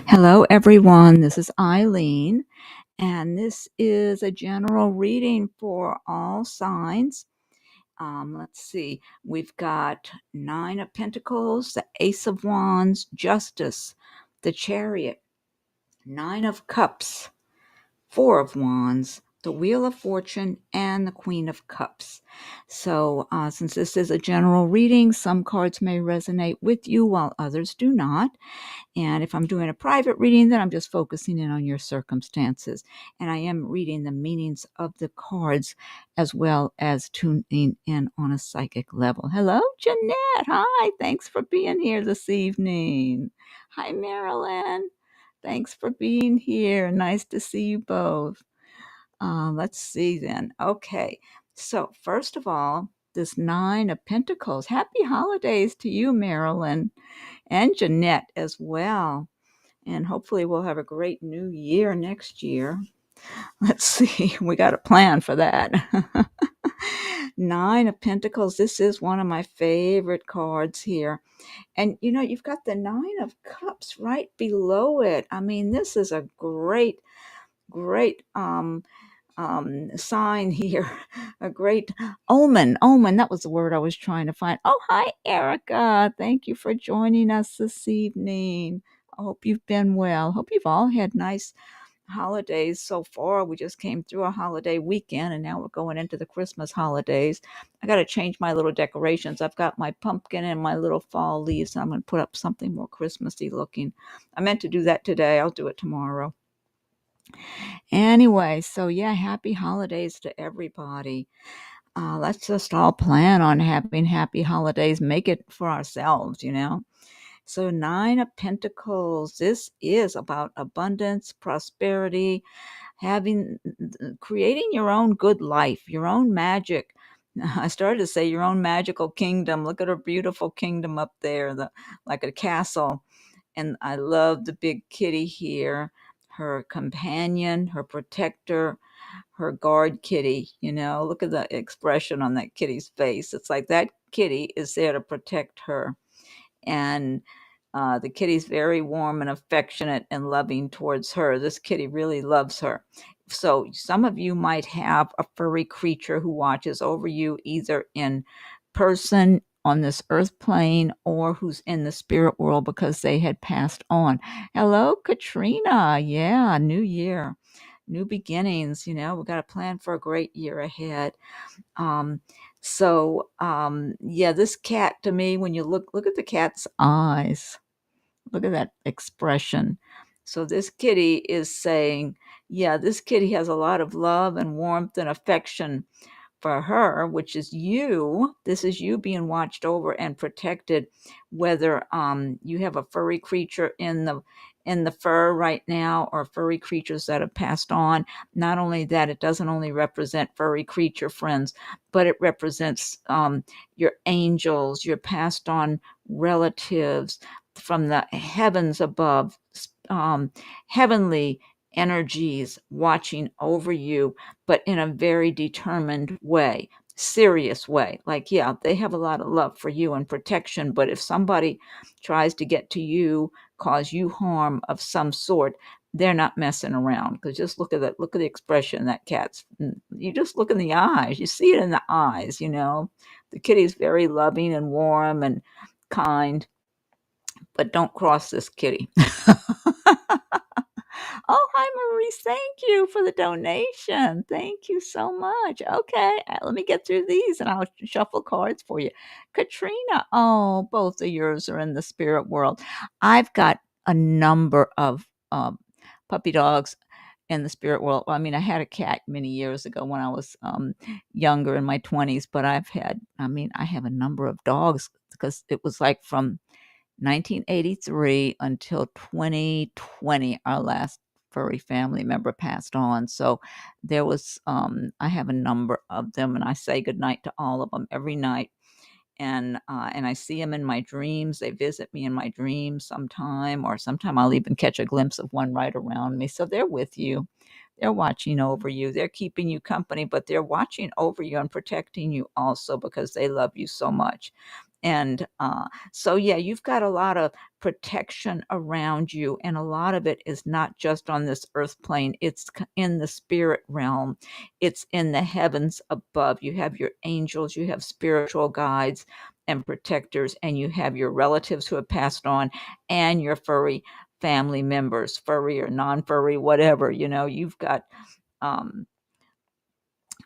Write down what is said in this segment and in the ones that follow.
Hello, everyone. This is Eileen, and this is a general reading for all signs. Let's see. We've got Nine of Pentacles, the Ace of Wands, Justice, the Chariot, Nine of Cups, Four of Wands, the Wheel of Fortune, and the Queen of Cups. So, since this is a general reading, some cards may resonate with you while others do not. And if I'm doing a private reading, then I'm just focusing in on your circumstances. And I am reading the meanings of the cards as well as tuning in on a psychic level. Hello, Jeanette. Hi. Thanks for being here this evening. Hi, Marilyn. Thanks for being here. Nice to see you both. Let's see then. Okay. So, first of all, this Nine of Pentacles. Happy holidays to you, Marilyn, and Jeanette as well. And hopefully we'll have a great new year next year. Let's see. We got a plan for that. Nine of Pentacles. This is one of my favorite cards here. And you've got the Nine of Cups right below it. I mean, this is a great sign here. A great omen. That was the word I was trying to find. Oh, hi, Erica. Thank you for joining us this evening. I hope you've been well. Hope you've all had nice holidays so far. We just came through a holiday weekend, and now we're going into the Christmas holidays. I got to change my little decorations. I've got my pumpkin and my little fall leaves, and I'm going to put up something more Christmassy looking. I meant to do that today. I'll do it tomorrow. Anyway, so yeah, happy holidays to everybody. Let's just all plan on having happy holidays, make it for ourselves, So, Nine of Pentacles, this is about abundance, prosperity, creating your own good life, your own magic. I started to say your own magical kingdom. Look at her beautiful kingdom up there, like a castle. And I love the big kitty here, her companion, her protector, her guard kitty. Look at the expression on that kitty's face. It's like that kitty is there to protect her. And the kitty's very warm and affectionate and loving towards her. This kitty really loves her. So some of you might have a furry creature who watches over you, either in person on this earth plane or who's in the spirit world because they had passed on. Hello, Katrina. Yeah, new year, new beginnings. We've got a plan for a great year ahead. Yeah, this cat, to me, when you look at the cat's eyes, look at that expression. So this kitty is saying, yeah, this kitty has a lot of love and warmth and affection for her, which is you. This is you being watched over and protected, whether you have a furry creature in the fur right now, or furry creatures that have passed on. Not only that, it doesn't only represent furry creature friends, but it represents your angels, your passed on relatives from the heavens above, heavenly energies watching over you, but in a very determined way, serious way. Like, yeah, they have a lot of love for you and protection, but if somebody tries to get to you, cause you harm of some sort, they're not messing around. Because just look at that, look at the expression that cat's. You just look in the eyes, you see it in the eyes. The kitty's very loving and warm and kind, but don't cross this kitty. Oh, hi, Maurice. Thank you for the donation. Thank you so much. Okay, let me get through these and I'll shuffle cards for you. Katrina, oh, both of yours are in the spirit world. I've got a number of puppy dogs in the spirit world. Well, I mean, I had a cat many years ago when I was younger, in my 20s, but I have a number of dogs because it was like from 1983 until 2020, our last furry family member passed on. So there was, I have a number of them, and I say goodnight to all of them every night. And I see them in my dreams. They visit me in my dreams sometime, or sometime I'll even catch a glimpse of one right around me. So they're with you. They're watching over you. They're keeping you company, but they're watching over you and protecting you also because they love you so much. And so, yeah, you've got a lot of protection around you, and a lot of it is not just on this earth plane. It's in the spirit realm. It's in the heavens above. You have your angels, you have spiritual guides and protectors, and you have your relatives who have passed on, and your furry family members, furry or non-furry, whatever. You've got um,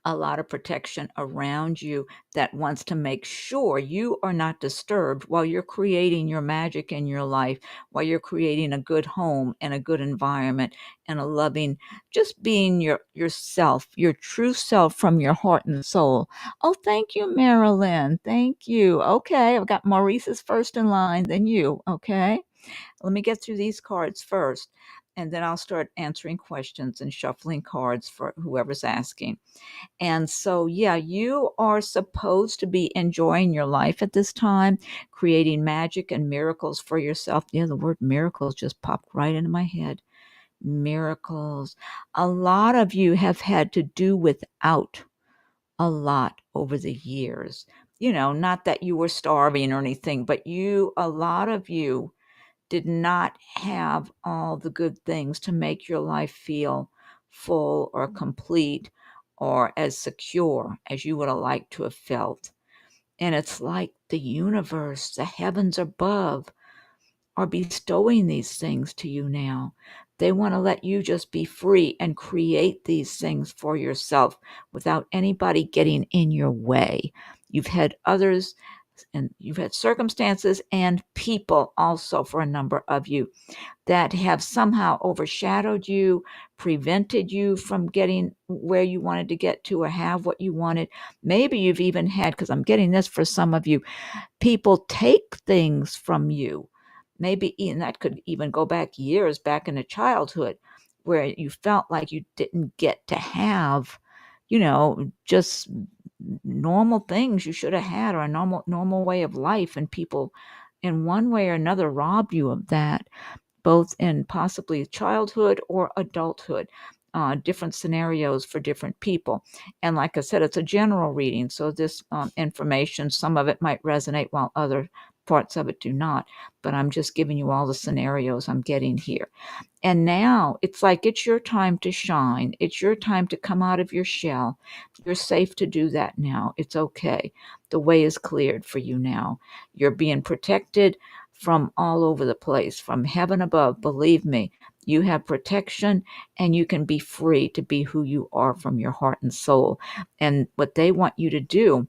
a lot of protection around you that wants to make sure you are not disturbed while you're creating your magic in your life, while you're creating a good home and a good environment and a loving, just being yourself, your true self from your heart and soul. Oh, thank you, Marilyn. Thank you. Okay, I've got Maurice is first in line, then you. Okay, let me get through these cards first, and then I'll start answering questions and shuffling cards for whoever's asking. And so, yeah, you are supposed to be enjoying your life at this time, creating magic and miracles for yourself. Yeah, the word miracles just popped right into my head. Miracles. A lot of you have had to do without a lot over the years. Not that you were starving or anything, but a lot of you did not have all the good things to make your life feel full or complete or as secure as you would have liked to have felt. And it's like the universe, the heavens above, are bestowing these things to you now. They want to let you just be free and create these things for yourself without anybody getting in your way. You've had others and you've had circumstances and people also for a number of you that have somehow overshadowed you, prevented you from getting where you wanted to get to or have what you wanted. Maybe you've even had, because I'm getting this for some of you, people take things from you. Maybe, and that could even go back years back into childhood where you felt like you didn't get to have, just normal things you should have had or a normal way of life, and people in one way or another rob you of that, both in possibly childhood or adulthood. Different scenarios for different people. And like I said, it's a general reading. So this information, some of it might resonate while other parts of it do not. But I'm just giving you all the scenarios I'm getting here. And now it's like it's your time to shine. It's your time to come out of your shell. You're safe to do that now. It's okay. The way is cleared for you now. You're being protected from all over the place, from heaven above. Believe me, you have protection and you can be free to be who you are from your heart and soul. And what they want you to do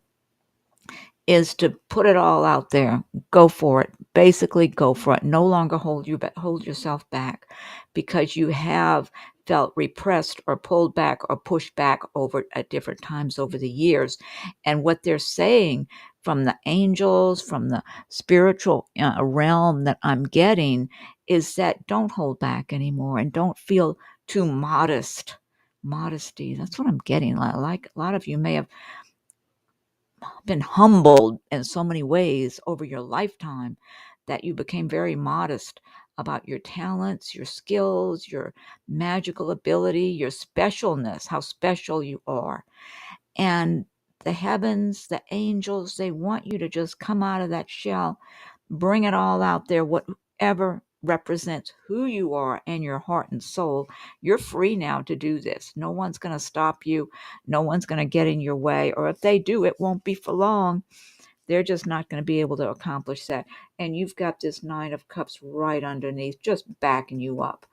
is to put it all out there. Go for it. Basically, go for it. No longer hold yourself back, because you have felt repressed or pulled back or pushed back over at different times over the years. And what they're saying from the angels, from the spiritual realm that I'm getting, is that don't hold back anymore and don't feel too modest. Modesty, that's what I'm getting. Like a lot of you may have been humbled in so many ways over your lifetime that you became very modest about your talents, your skills, your magical ability, your specialness, how special you are. And the heavens, the angels, they want you to just come out of that shell, bring it all out there, whatever represents who you are and your heart and soul. You're free now to do this. No one's going to stop you. No one's going to get in your way. Or if they do, it won't be for long. They're just not going to be able to accomplish that. And you've got this Nine of Cups right underneath, just backing you up.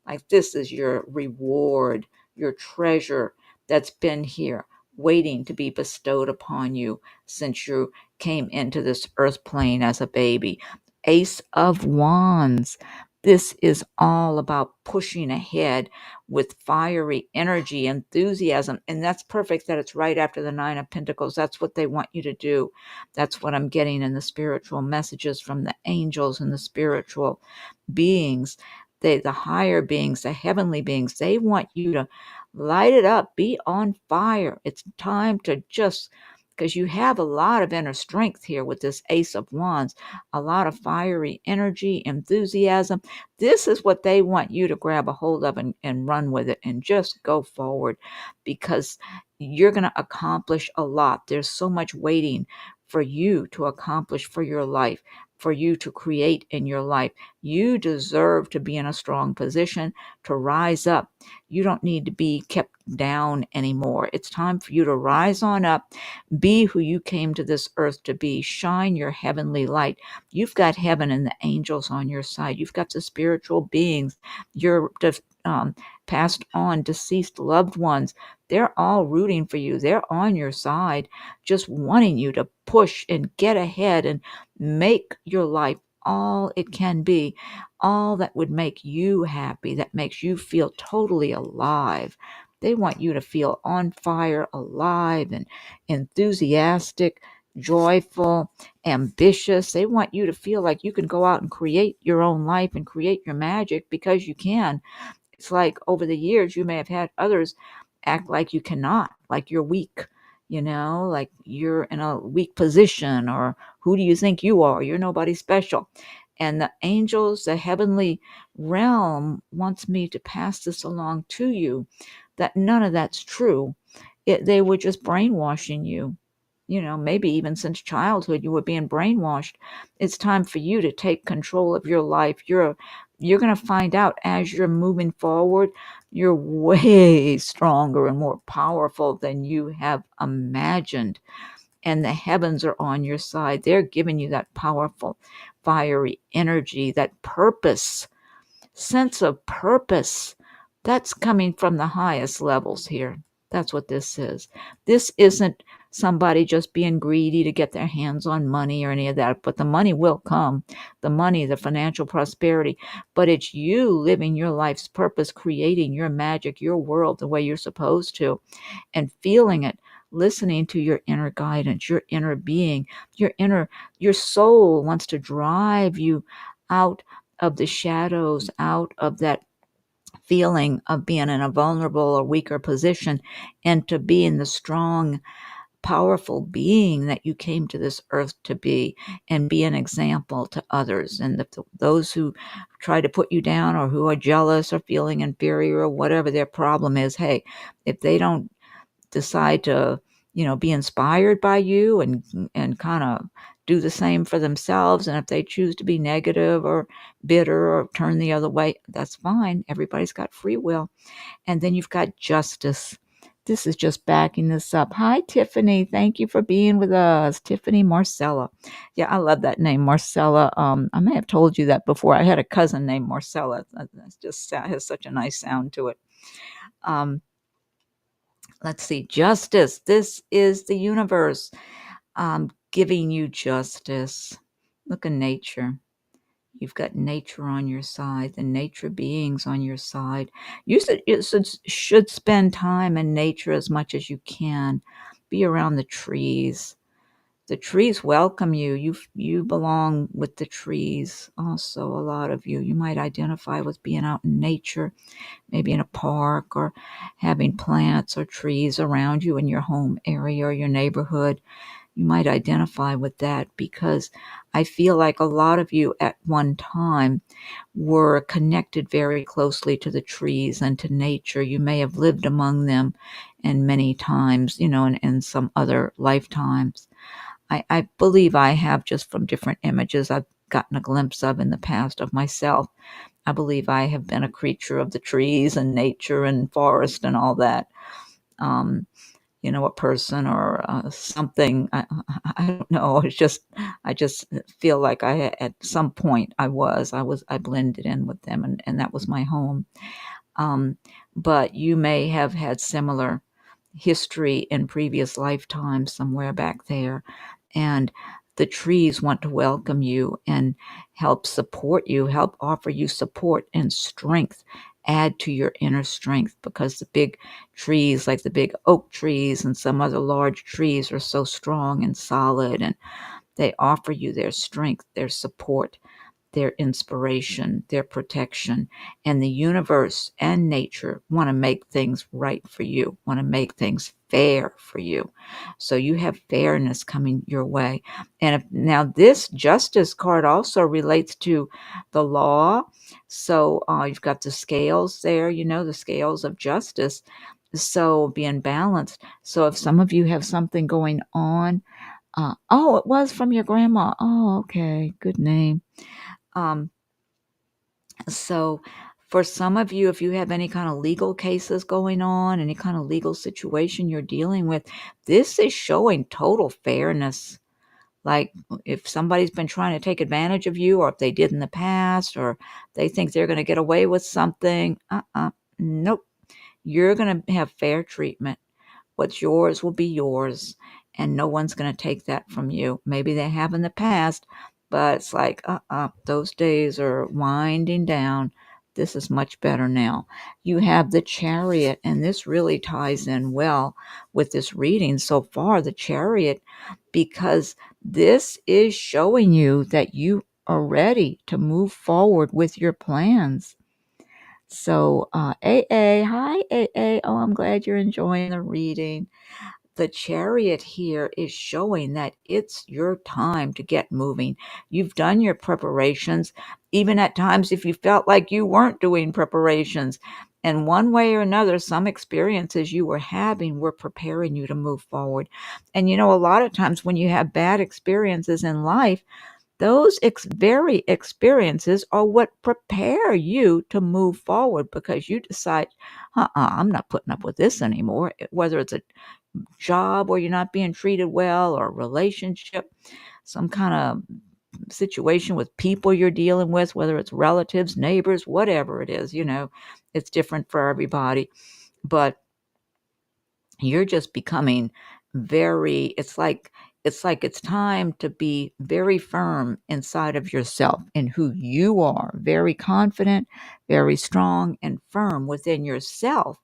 Like this is your reward, your treasure that's been here waiting to be bestowed upon you since you came into this earth plane as a baby. Ace of Wands. This is all about pushing ahead with fiery energy, enthusiasm. And that's perfect that it's right after the Nine of Pentacles. That's what they want you to do. That's what I'm getting in the spiritual messages from the angels and the spiritual beings. The higher beings, the heavenly beings, they want you to light it up, be on fire. It's time to just, because you have a lot of inner strength here with this Ace of Wands, a lot of fiery energy, enthusiasm. This is what they want you to grab a hold of and run with it and just go forward, because you're going to accomplish a lot. There's so much waiting for you to accomplish for your life, for you to create in your life. You deserve to be in a strong position, to rise up. You don't need to be kept down anymore. It's time for you to rise on up, be who you came to this earth to be, shine your heavenly light. You've got heaven and the angels on your side. You've got the spiritual beings, your passed on deceased loved ones. They're all rooting for you. They're on your side, just wanting you to push and get ahead and make your life all it can be, all that would make you happy, that makes you feel totally alive. They want you to feel on fire, alive, and enthusiastic, joyful, ambitious. They want you to feel like you can go out and create your own life and create your magic, because you can. It's like over the years, you may have had others act like you cannot, like you're weak, like you're in a weak position, or who do you think you are? You're nobody special. And the angels, the heavenly realm, wants me to pass this along to you, that none of that's true. They were just brainwashing you. Maybe even since childhood, you were being brainwashed. It's time for you to take control of your life. You're going to find out as you're moving forward, you're way stronger and more powerful than you have imagined. And the heavens are on your side. They're giving you that powerful, fiery energy, that purpose, sense of purpose. That's coming from the highest levels here. That's what this is. This isn't somebody just being greedy to get their hands on money or any of that, but the money will come. The money, the financial prosperity, but it's you living your life's purpose, creating your magic, your world the way you're supposed to, and feeling it, listening to your inner guidance, your inner being, your soul wants to drive you out of the shadows, out of that feeling of being in a vulnerable or weaker position, and to be in the strong, powerful being that you came to this earth to be, and be an example to others. And those who try to put you down, or who are jealous or feeling inferior or whatever their problem is, hey, if they don't decide to, be inspired by you and kind of do the same for themselves, and if they choose to be negative or bitter or turn the other way, that's fine. Everybody's got free will. And then you've got justice. This is just backing this up. Hi, Tiffany. Thank you for being with us. Tiffany Marcella. Yeah, I love that name, Marcella. I may have told you that before. I had a cousin named Marcella. It just has such a nice sound to it. Let's see. Justice. This is the universe giving you justice. Look at nature. You've got nature on your side, the nature beings on your side. You should spend time in nature as much as you can. Be around the trees. The trees welcome you. You belong with the trees. Also, a lot of you might identify with being out in nature, maybe in a park, or having plants or trees around you in your home area or your neighborhood. You might identify with that, because I feel like a lot of you at one time were connected very closely to the trees and to nature. You may have lived among them in many times, in some other lifetimes. I believe I have, just from different images I've gotten a glimpse of in the past of myself. I believe I have been a creature of the trees and nature and forest and all that. A person or something. I don't know. I just feel like at some point I blended in with them, and that was my home. But you may have had similar history in previous lifetimes somewhere back there, and the trees want to welcome you and help support you, help offer you support and strength, add to your inner strength, because the big trees, like the big oak trees and some other large trees, are so strong and solid, and they offer you their strength, their support, their inspiration, their protection. And the universe and nature want to make things right for you, want to make things fair for you. So you have fairness coming your way. And now this justice card also relates to the law. So you've got the scales there, the scales of justice. So being balanced. So if some of you have something going on Oh, it was from your grandma. Oh, okay. Good name. Um, so for some of you, if you have any kind of legal cases going on, any kind of legal situation you're dealing with, this is showing total fairness. Like if somebody's been trying to take advantage of you, or if they did in the past, or they think they're going to get away with something, nope. You're going to have fair treatment. What's yours will be yours, and no one's going to take that from you. Maybe they have in the past, but it's like, those days are winding down. This is much better now. You have the Chariot, and this really ties in well with this reading so far, the Chariot, because this is showing you that you are ready to move forward with your plans. So, AA, hi AA. Oh, I'm glad you're enjoying the reading. The Chariot here is showing that it's your time to get moving. You've done your preparations, even at times if you felt like you weren't doing preparations. And one way or another, some experiences you were having were preparing you to move forward. And you know, a lot of times when you have bad experiences in life, those very experiences are what prepare you to move forward, because you decide, I'm not putting up with this anymore. Whether it's a job where you're not being treated well, or a relationship, some kind of situation with people you're dealing with, whether it's relatives, neighbors, whatever it is, it's different for everybody. But you're just becoming very, it's time to be very firm inside of yourself and who you are, very confident, very strong and firm within yourself,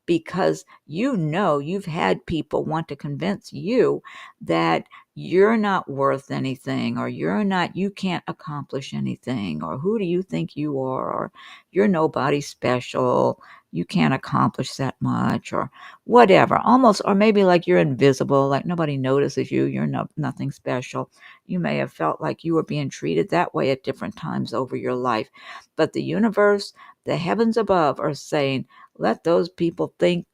because you've had people want to convince you that you're not worth anything, or you can't accomplish anything, or who do you think you are, or you're nobody special, you can't accomplish that much, or whatever, almost, or maybe like you're invisible, like nobody notices you, you're nothing special. You may have felt like you were being treated that way at different times over your life. But the universe, the heavens above, are saying, let those people think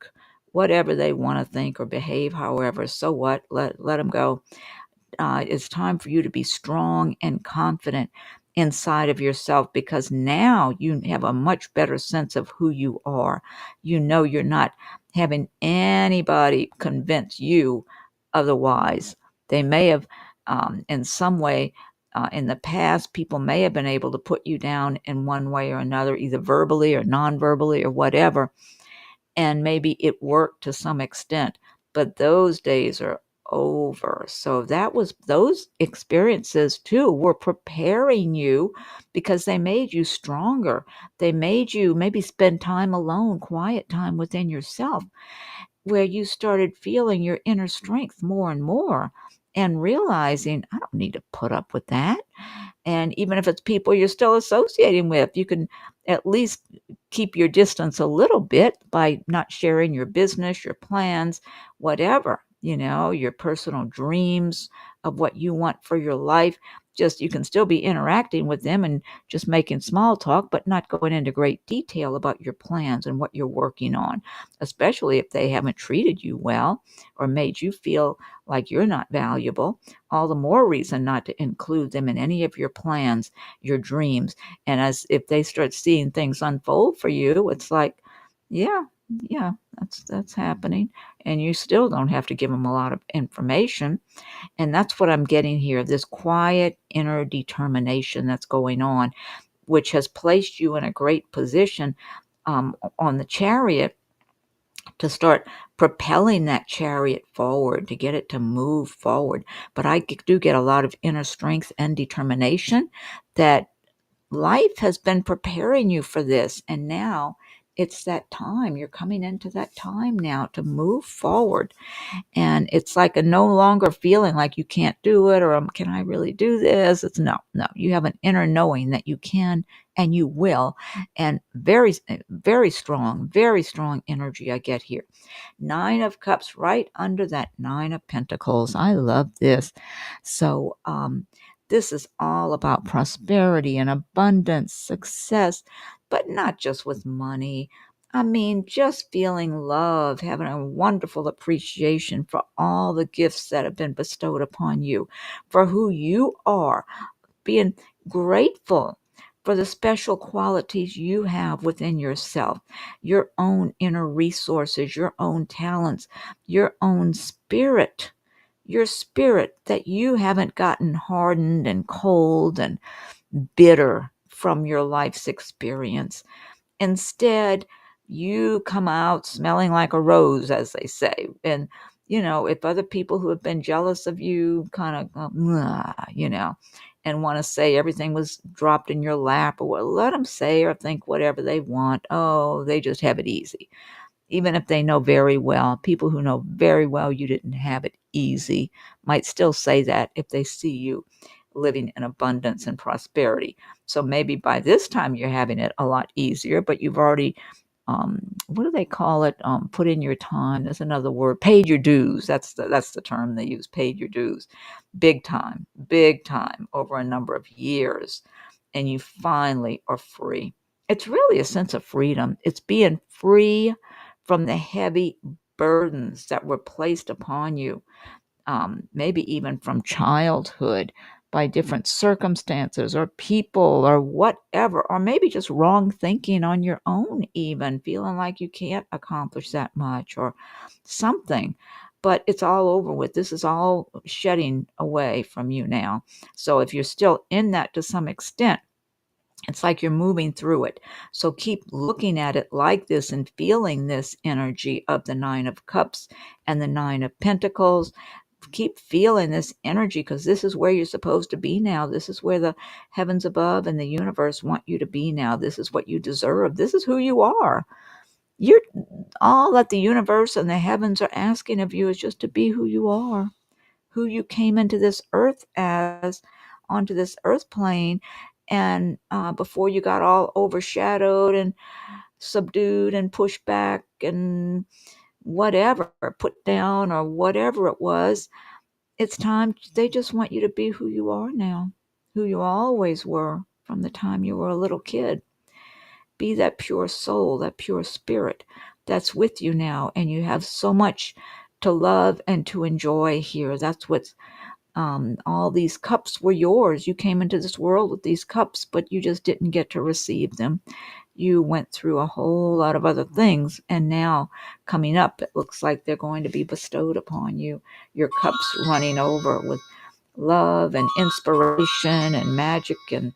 whatever they want to think, or behave however. So what? Let them go. It's time for you to be strong and confident inside of yourself, because now you have a much better sense of who you are. You're not having anybody convince you otherwise. They may have, in some way, in the past, people may have been able to put you down in one way or another, either verbally or non-verbally or whatever, and maybe it worked to some extent, but those days are over. So those experiences too were preparing you, because they made you stronger. They made you maybe spend time alone, quiet time within yourself, where you started feeling your inner strength more and more, and realizing, I don't need to put up with that. And even if it's people you're still associating with, you can at least keep your distance a little bit by not sharing your business, your plans, whatever, your personal dreams of what you want for your life. Just, you can still be interacting with them and just making small talk, but not going into great detail about your plans and what you're working on, especially if they haven't treated you well or made you feel like you're not valuable. All the more reason not to include them in any of your plans, your dreams. And as if they start seeing things unfold for you, it's like, yeah, yeah, that's happening. And you still don't have to give them a lot of information. And that's what I'm getting here, this quiet inner determination that's going on, which has placed you in a great position, on the Chariot, to start propelling that chariot forward, to get it to move forward. But I do get a lot of inner strength and determination, that life has been preparing you for this. And now it's that time. You're coming into that time now to move forward. And it's like a no longer feeling like you can't do it, or can I really do this? It's no. You have an inner knowing that you can and you will. And very, very strong energy I get here. 9 of Cups right under that 9 of Pentacles. I love this. So, this is all about prosperity and abundance, success, but not just with money. I mean, just feeling love, having a wonderful appreciation for all the gifts that have been bestowed upon you, for who you are, being grateful for the special qualities you have within yourself, your own inner resources, your own talents, your own spirit, your spirit that you haven't gotten hardened and cold and bitter from your life's experience. Instead, you come out smelling like a rose, as they say. And, if other people who have been jealous of you kind of go, "Mwah," and want to say everything was dropped in your lap, or what, let them say or think whatever they want. Oh, they just have it easy. Even if they know very well, people who know very well you didn't have it easy might still say that if they see you living in abundance and prosperity. So maybe by this time you're having it a lot easier, but you've already, what do they call it? Put in your time. There's another word. Paid your dues. That's the term they use. Paid your dues. Big time over a number of years, and you finally are free. It's really a sense of freedom. It's being free from the heavy burdens that were placed upon you, maybe even from childhood by different circumstances or people or whatever, or maybe just wrong thinking on your own, even feeling like you can't accomplish that much or something. But it's all over with. This is all shedding away from you now. So if you're still in that to some extent, it's like you're moving through it. So keep looking at it like this and feeling this energy of the Nine of Cups and the Nine of Pentacles. Keep feeling this energy, because this is where you're supposed to be now. This is where the heavens above and the universe want you to be now. This is what you deserve. This is who you are. You're all that the universe and the heavens are asking of you is just to be who you are, who you came into this earth as, onto this earth plane, and before you got all overshadowed and subdued and pushed back and whatever, put down or whatever it was. It's time. They just want you to be who you are now, who you always were from the time you were a little kid. Be that pure soul, that pure spirit that's with you now, and you have so much to love and to enjoy here. That's what's all these cups were yours. You came into this world with these cups, but you just didn't get to receive them. You went through a whole lot of other things, and now coming up, it looks like they're going to be bestowed upon you. Your cups running over with love and inspiration and magic and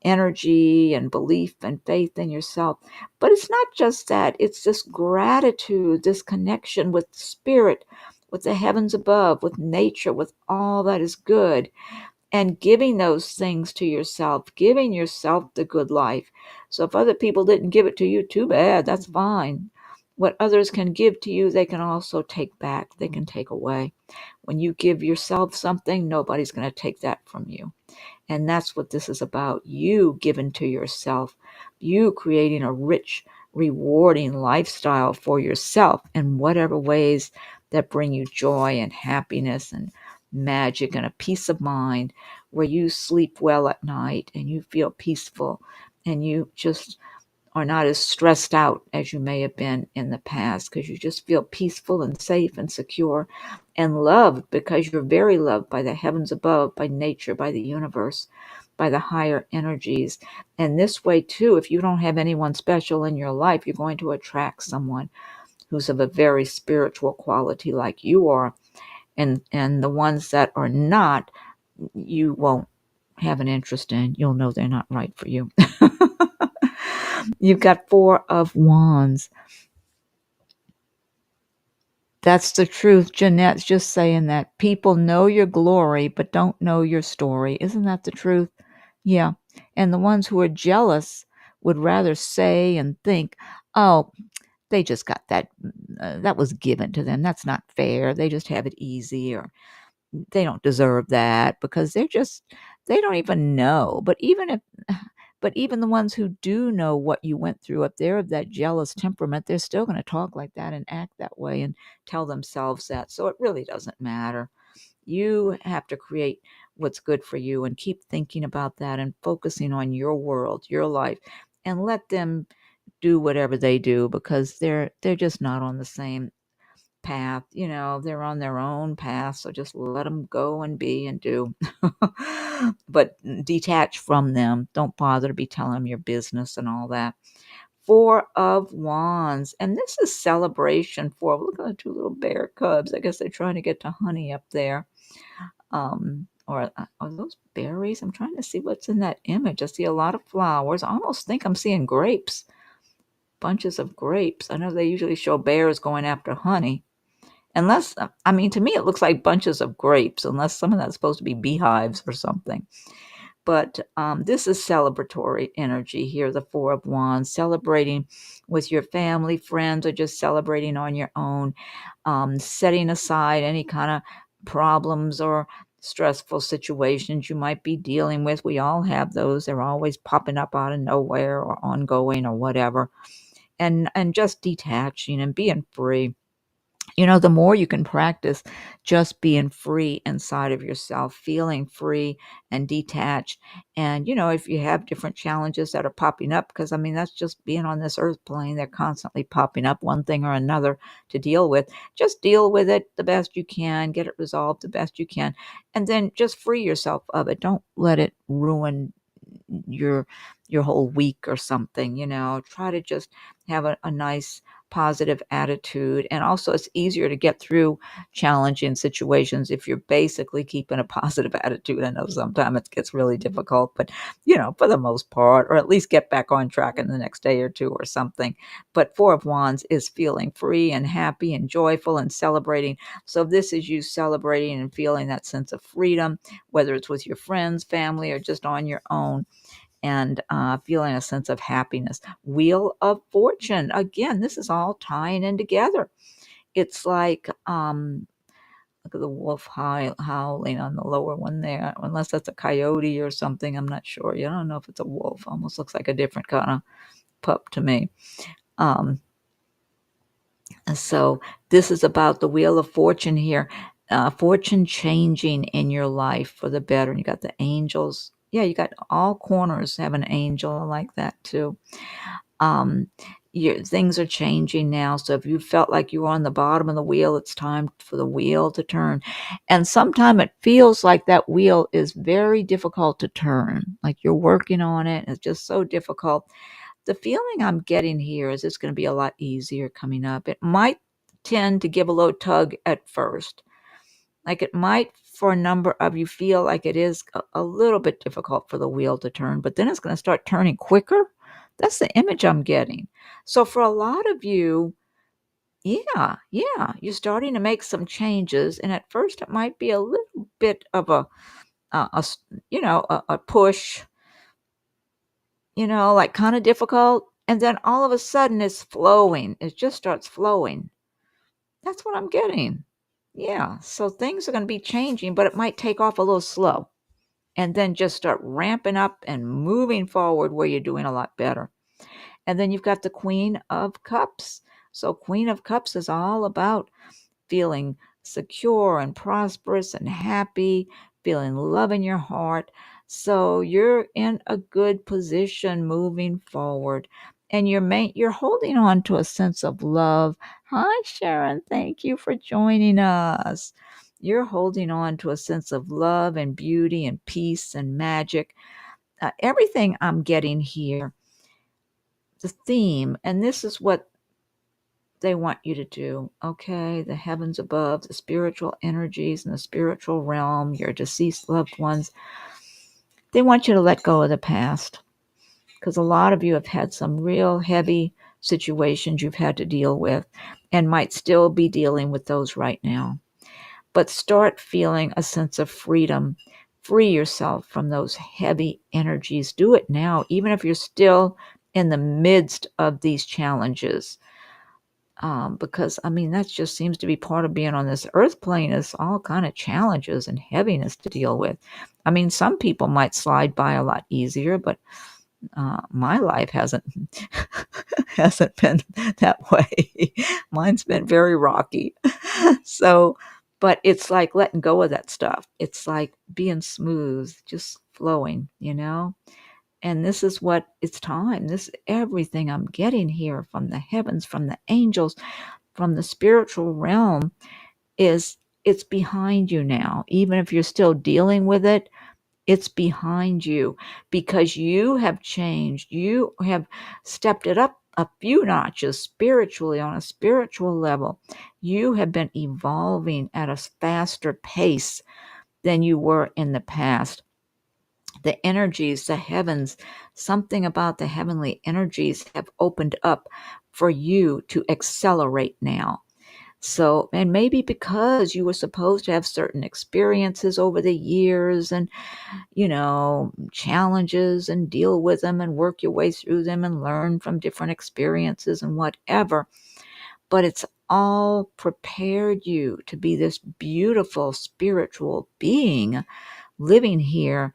energy and belief and faith in yourself. But it's not just that, it's this gratitude, this connection with spirit, with the heavens above, with nature, with all that is good, and giving those things to yourself, giving yourself the good life. So if other people didn't give it to you, too bad, that's fine. What others can give to you, they can also take back, they can take away. When you give yourself something, nobody's going to take that from you. And that's what this is about. You giving to yourself, you creating a rich, rewarding lifestyle for yourself in whatever ways that bring you joy and happiness and magic and a peace of mind, where you sleep well at night and you feel peaceful and you just are not as stressed out as you may have been in the past, because you just feel peaceful and safe and secure and loved, because you're very loved by the heavens above, by nature, by the universe, by the higher energies. And this way too, if you don't have anyone special in your life, you're going to attract someone who's of a very spiritual quality like you are. And the ones that are not, you won't have an interest in. You'll know they're not right for you. You've got Four of Wands. That's the truth. Jeanette's just saying that. People know your glory, but don't know your story. Isn't that the truth? Yeah. And the ones who are jealous would rather say and think, oh, they just got that. That was given to them. That's not fair. They just have it easy, or they don't deserve that, because they don't even know. But even the ones who do know what you went through, if they're of that jealous temperament, they're still going to talk like that and act that way and tell themselves that. So it really doesn't matter. You have to create what's good for you and keep thinking about that and focusing on your world, your life, and let them do whatever they do, because they're just not on the same path. They're on their own path, so just let them go and be and do. But detach from them. Don't bother to be telling them your business and all that. Four of Wands, and this is celebration for, look at the two little bear cubs. I guess they're trying to get to honey up there. Or are those berries? I'm trying to see what's in that image. I see a lot of flowers. I almost think I'm seeing grapes, bunches of grapes. I know they usually show bears going after honey. Unless, I mean, to me, it looks like bunches of grapes, unless some of that's supposed to be beehives or something. But this is celebratory energy here, the Four of Wands, celebrating with your family, friends, or just celebrating on your own, setting aside any kind of problems or stressful situations you might be dealing with. We all have those. They're always popping up out of nowhere or ongoing or whatever. And just detaching and being free. The more you can practice just being free inside of yourself, feeling free and detached. And, if you have different challenges that are popping up, because I mean, that's just being on this earth plane, they're constantly popping up, one thing or another to deal with. Just deal with it the best you can, get it resolved the best you can, and then just free yourself of it. Don't let it ruin your whole week or something. Try to just have a nice positive attitude. And also, it's easier to get through challenging situations if you're basically keeping a positive attitude. I know sometimes it gets really difficult, but for the most part, or at least get back on track in the next day or two or something. But Four of Wands is feeling free and happy and joyful and celebrating. So this is you celebrating and feeling that sense of freedom, whether it's with your friends, family, or just on your own, and feeling a sense of happiness. Wheel of Fortune. Again, this is all tying in together. It's like, look at the wolf howling on the lower one there, unless that's a coyote or something. I'm not sure. You don't know if it's a wolf. Almost looks like a different kind of pup to me. So this is about the Wheel of Fortune here. Fortune changing in your life for the better. And you got the angels. Yeah, you got all corners have an angel. I like that too. Things are changing now. So if you felt like you were on the bottom of the wheel, it's time for the wheel to turn. And sometimes it feels like that wheel is very difficult to turn. Like you're working on it. It's just so difficult. The feeling I'm getting here is it's going to be a lot easier coming up. It might tend to give a little tug at first. Like it might, for a number of you, feel like it is a little bit difficult for the wheel to turn, but then it's going to start turning quicker. That's the image I'm getting. So for a lot of you, yeah, you're starting to make some changes. And at first it might be a little bit of a push, like kind of difficult. And then all of a sudden it's flowing. It just starts flowing. That's what I'm getting. Yeah. So things are going to be changing, but it might take off a little slow and then just start ramping up and moving forward where you're doing a lot better. And then you've got the Queen of Cups. So Queen of Cups is all about feeling secure and prosperous and happy, feeling love in your heart. So you're in a good position moving forward. And you're holding on to a sense of love. Hi, Sharon. Thank you for joining us. You're holding on to a sense of love and beauty and peace and magic. Everything I'm getting here, the theme, and this is what they want you to do, okay? The heavens above, the spiritual energies in the spiritual realm, your deceased loved ones, they want you to let go of the past, because a lot of you have had some real heavy situations you've had to deal with and might still be dealing with those right now. But start feeling a sense of freedom. Free yourself from those heavy energies. Do it now, even if you're still in the midst of these challenges. Because I mean, that just seems to be part of being on this earth plane, is all kind of challenges and heaviness to deal with. I mean, some people might slide by a lot easier, but my life hasn't been that way. Mine's been very rocky. So, but it's like letting go of that stuff. It's like being smooth, just flowing, And this is what it's time. This everything I'm getting here from the heavens, from the angels, from the spiritual realm is it's behind you now. Even if you're still dealing with it, it's behind you because you have changed. You have stepped it up a few notches spiritually on a spiritual level. You have been evolving at a faster pace than you were in the past. The energies, the heavens, something about the heavenly energies have opened up for you to accelerate now. So, and maybe because you were supposed to have certain experiences over the years and, challenges and deal with them and work your way through them and learn from different experiences and whatever. But it's all prepared you to be this beautiful spiritual being living here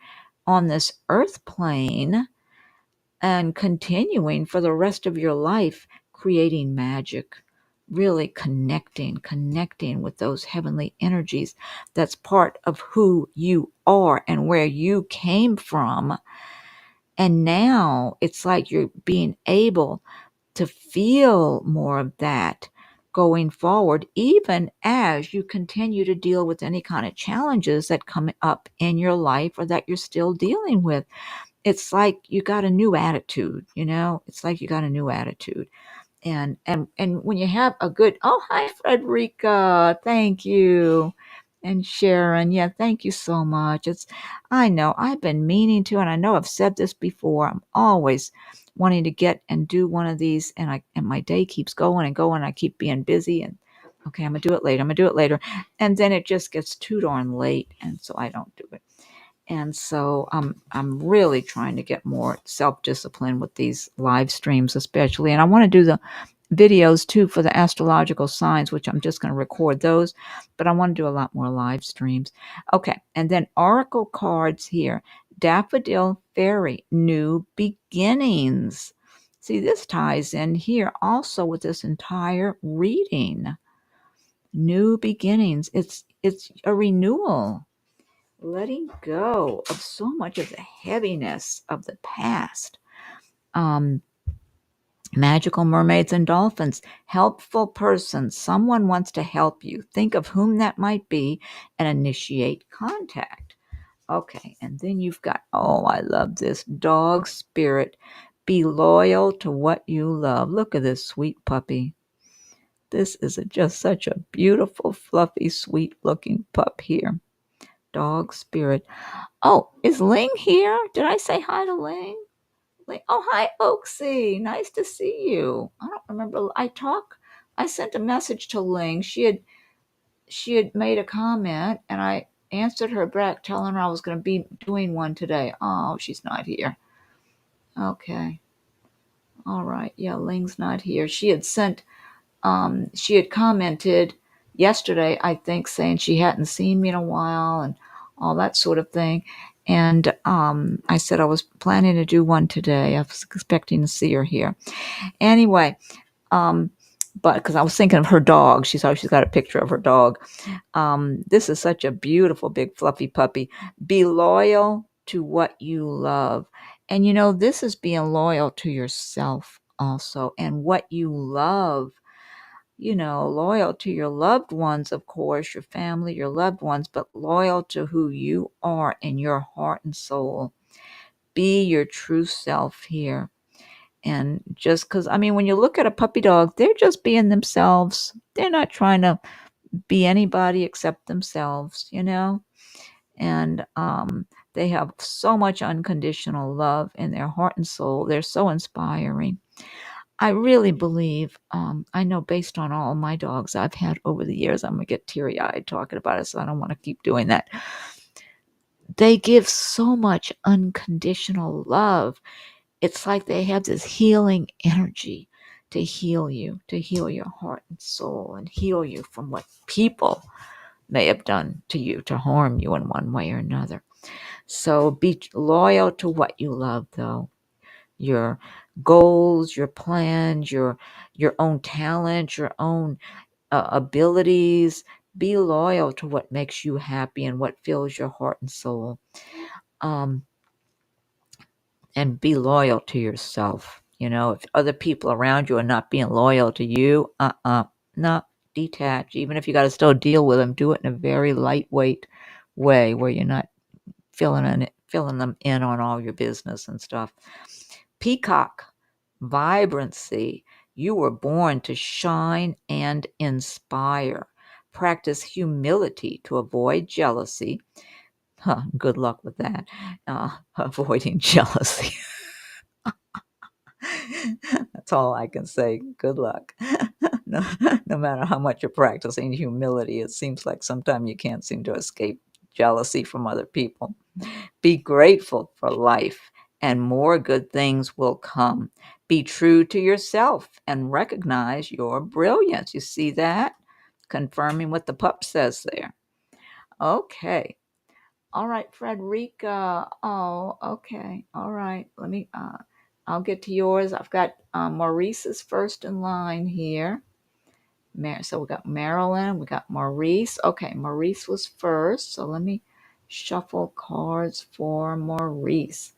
on this earth plane and continuing for the rest of your life creating magic, really connecting with those heavenly energies. That's part of who you are and where you came from. And now it's like you're being able to feel more of that going forward, even as you continue to deal with any kind of challenges that come up in your life or that you're still dealing with. It's like you got a new attitude, it's like you got a new attitude. And when you have a good, oh, hi, Frederica, thank you. And Sharon, yeah, thank you so much. I know I've been meaning to, and I know I've said this before. I'm always wanting to get and do one of these, and my day keeps going and going. I keep being busy, and okay, I'm gonna do it later. I'm gonna do it later, and then it just gets too darn late, and so I don't do it. And so I'm really trying to get more self-discipline with these live streams, especially. And I want to do the videos too for the astrological signs, which I'm just going to record those, but I want to do a lot more live streams. Okay, and then oracle cards here. Daffodil Fairy, New Beginnings. See, this ties in here also with this entire reading. New beginnings. It's a renewal, letting go of so much of the heaviness of the past. Magical mermaids and dolphins, helpful person. Someone wants to help you. Think of whom that might be and initiate contact. Okay, and then you've got, oh, I love this. Dog spirit. Be loyal to what you love. Look at this sweet puppy. This is just such a beautiful, fluffy, sweet looking pup here. Dog spirit. Oh, is Ling here? Did I say hi to Ling? Oh, hi, Oaksy. Nice to see you. I don't remember. I sent a message to Ling. She had made a comment, and I answered her back, telling her I was going to be doing one today. Oh, she's not here. Okay. All right. Yeah, Ling's not here. She had commented yesterday, I think, saying she hadn't seen me in a while and all that sort of thing. And I said I was planning to do one today. I was expecting to see her here. Anyway, but because I was thinking of her dog, she's got a picture of her dog. This is such a beautiful, big, fluffy puppy. Be loyal to what you love. And this is being loyal to yourself also and what you love. Loyal to your loved ones, of course, your family, your loved ones, but loyal to who you are in your heart and soul. Be your true self here. And just because, when you look at a puppy dog, they're just being themselves. They're not trying to be anybody except themselves, And they have so much unconditional love in their heart and soul. They're so inspiring. I really believe, I know based on all my dogs I've had over the years, I'm going to get teary-eyed talking about it, so I don't want to keep doing that. They give so much unconditional love. It's like they have this healing energy to heal you, to heal your heart and soul, and heal you from what people may have done to you to harm you in one way or another. So be loyal to what you love, though. Your goals, your plans, your own talent, your own abilities. Be loyal to what makes you happy and what fills your heart and soul. and be loyal to yourself. You know, if other people around you are not being loyal to you, no, detach. Even if you got to still deal with them, do it in a very lightweight way where you're not filling them in on all your business and stuff. Peacock, vibrancy. You were born to shine and inspire. Practice humility to avoid jealousy. Good luck with that. Avoiding jealousy. That's all I can say. Good luck. No matter how much you're practicing humility, it seems like sometimes you can't seem to escape jealousy from other people. Be grateful for life, and more good things will come. Be true to yourself and recognize your brilliance. You see that? Confirming what the pup says there. Okay. All right, Frederica. Oh, okay. All right. I'll get to yours. I've got Maurice is first in line here. So we got Marilyn, we got Maurice. Okay, Maurice was first. So let me shuffle cards for Maurice.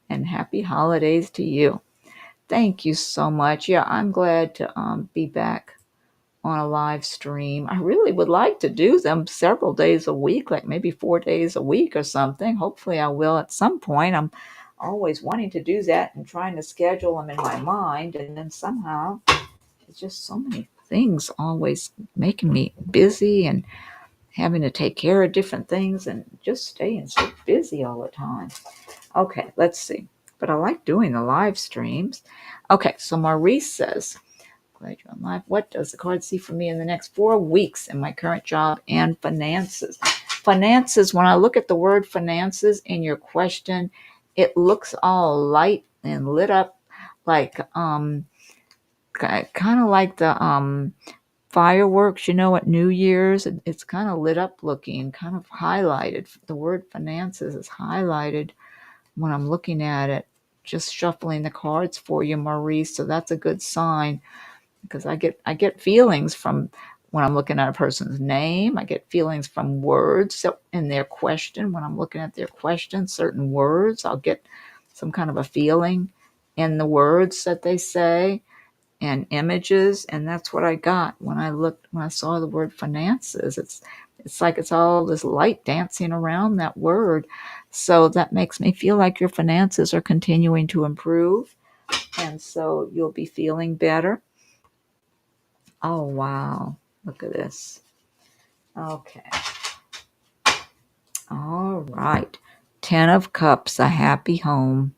And happy holidays to you. Thank you so much. Yeah, I'm glad to be back on a live stream. I really would like to do them several days a week, like maybe 4 days a week or something. Hopefully I will at some point. I'm always wanting to do that and trying to schedule them in my mind, and then somehow it's just so many things always making me busy and having to take care of different things and just staying so busy all the time. Okay, let's see. But I like doing the live streams. Okay, so Maurice says, glad you're on live. What does the card see for me in the next 4 weeks in my current job and finances? Finances, when I look at the word finances in your question, it looks all light and lit up like kind of like the fireworks, at New Year's. It's kind of lit up looking, kind of highlighted. The word finances is highlighted when I'm looking at it. Just shuffling the cards for you, Maurice. So that's a good sign, because I get feelings from when I'm looking at a person's name. I get feelings from words. So in their question, when I'm looking at their question, certain words, I'll get some kind of a feeling in the words that they say and images, and that's what I got when I saw the word finances. It's like it's all this light dancing around that word. So that makes me feel like your finances are continuing to improve, and so you'll be feeling better. Oh wow, look at this. Okay. All right. 10 of Cups, a happy home.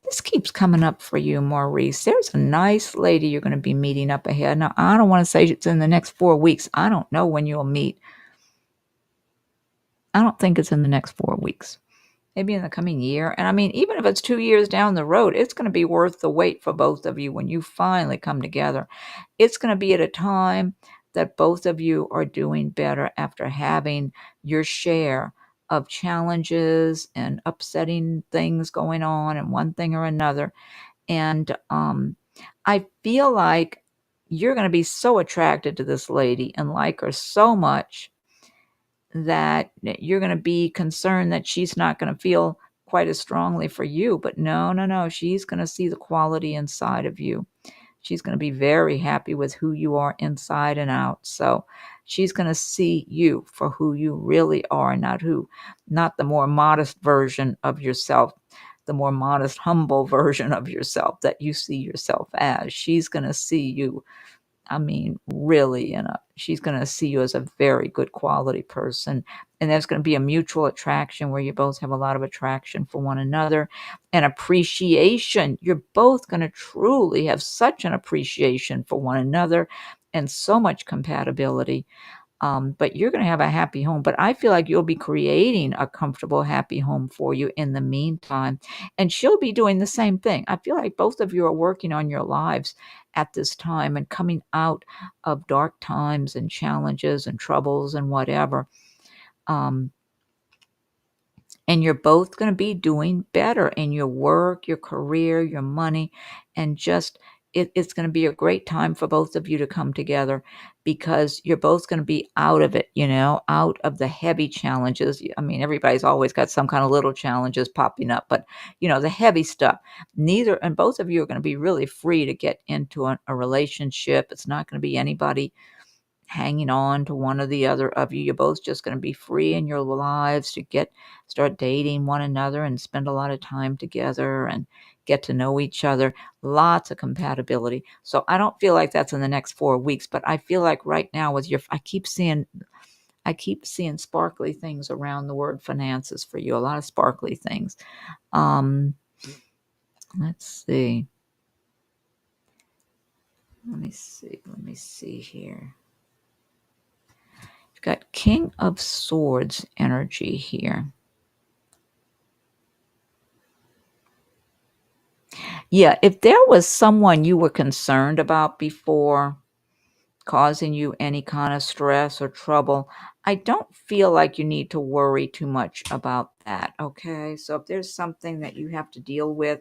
This keeps coming up for you, Maurice. There's a nice lady you're going to be meeting up ahead. Now, I don't want to say it's in the next 4 weeks. I don't know when you'll meet. I don't think it's in the next 4 weeks. Maybe in the coming year. And I mean, even if it's 2 years down the road, it's going to be worth the wait for both of you when you finally come together. It's going to be at a time that both of you are doing better after having your share of challenges and upsetting things going on and one thing or another. And I feel like you're going to be so attracted to this lady and like her so much that you're going to be concerned that she's not going to feel quite as strongly for you. But no, no, no. She's going to see the quality inside of you. She's going to be very happy with who you are inside and out. So she's going to see you for who you really are, not the more modest version of yourself, the more modest, humble version of yourself that you see yourself as. She's going to see you, I mean, really, she's going to see you as a very good quality person. And there's going to be a mutual attraction where you both have a lot of attraction for one another and appreciation. You're both going to truly have such an appreciation for one another and so much compatibility. But you're going to have a happy home. But I feel like you'll be creating a comfortable, happy home for you in the meantime. And she'll be doing the same thing. I feel like both of you are working on your lives at this time and coming out of dark times and challenges and troubles and whatever. And you're both going to be doing better in your work, your career, your money, and just it's going to be a great time for both of you to come together, because you're both going to be out of it, out of the heavy challenges. I mean, everybody's always got some kind of little challenges popping up, but the heavy stuff, and both of you are going to be really free to get into a relationship. It's not going to be anybody hanging on to one or the other of you. You're both just going to be free in your lives to start dating one another and spend a lot of time together and get to know each other. Lots of compatibility. So I don't feel like that's in the next 4 weeks, but I feel like right now I keep seeing sparkly things around the word finances for you. A lot of sparkly things. Let's see. Let me see here. Got King of Swords energy here. Yeah, if there was someone you were concerned about before causing you any kind of stress or trouble, I don't feel like you need to worry too much about that, okay? So if there's something that you have to deal with,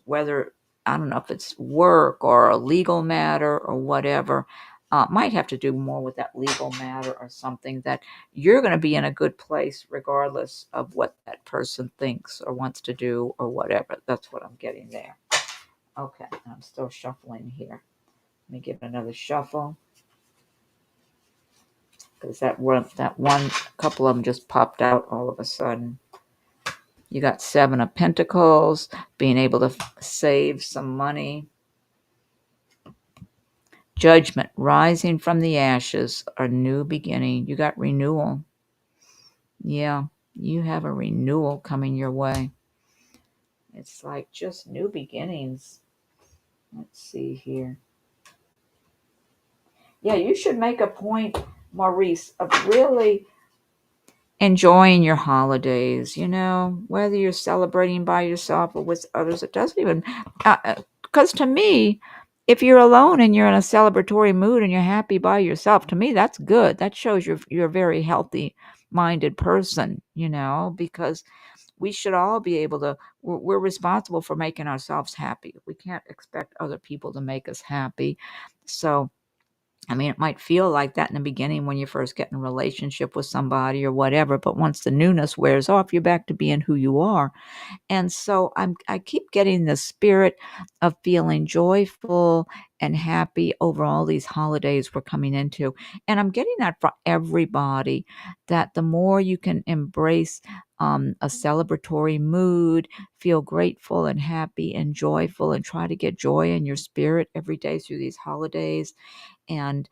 whether, I don't know if it's work or a legal matter or whatever, might have to do more with that legal matter or something, that you're going to be in a good place regardless of what that person thinks or wants to do or whatever. That's what I'm getting there. Okay, I'm still shuffling here. Let me give it another shuffle, because that one couple of them just popped out all of a sudden. You got Seven of Pentacles, being able to save some money. Judgment, rising from the ashes, a new beginning. You got renewal. Yeah, you have a renewal coming your way. It's like just new beginnings. Let's see here. Yeah, you should make a point, Maurice, of really enjoying your holidays, whether you're celebrating by yourself or with others. It doesn't even, because to me, if you're alone and you're in a celebratory mood and you're happy by yourself, to me, that's good. That shows you're a very healthy minded person, because we should all be able to, we're responsible for making ourselves happy. We can't expect other people to make us happy. So, I mean, it might feel like that in the beginning when you first get in a relationship with somebody or whatever, but once the newness wears off, you're back to being who you are. And so I keep getting the spirit of feeling joyful and happy over all these holidays we're coming into. And I'm getting that for everybody, that the more you can embrace a celebratory mood, feel grateful and happy and joyful, and try to get joy in your spirit every day through these holidays, and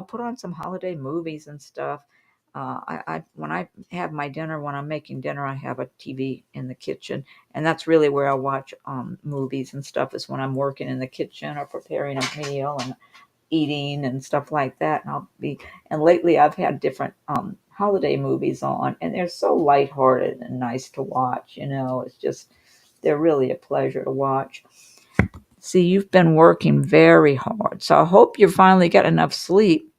put on some holiday movies and stuff. I when I have my dinner, when I'm making dinner, I have a TV in the kitchen, and that's really where I watch movies and stuff, is when I'm working in the kitchen or preparing a meal and eating and stuff like that. And lately I've had different holiday movies on, and they're so lighthearted and nice to watch. It's just, they're really a pleasure to watch. See, you've been working very hard, so I hope you finally get enough sleep,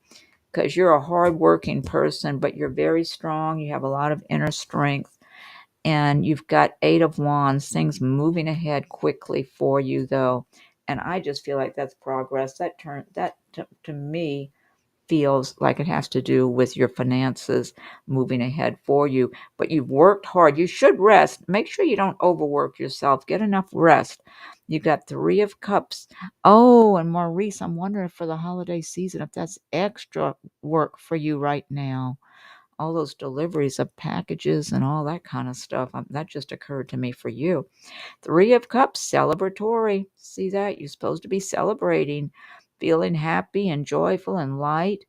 because you're a hard-working person, but you're very strong. You have a lot of inner strength, and you've got Eight of Wands, things moving ahead quickly for you, though. And I just feel like that's progress. To me feels like it has to do with your finances moving ahead for you. But you've worked hard. You should rest. Make sure you don't overwork yourself. Get enough rest. You got Three of Cups. Oh, and Maurice, I'm wondering for the holiday season if that's extra work for you right now. All those deliveries of packages and all that kind of stuff. That just occurred to me for you. Three of Cups, celebratory. See that? You're supposed to be celebrating, feeling happy and joyful and light,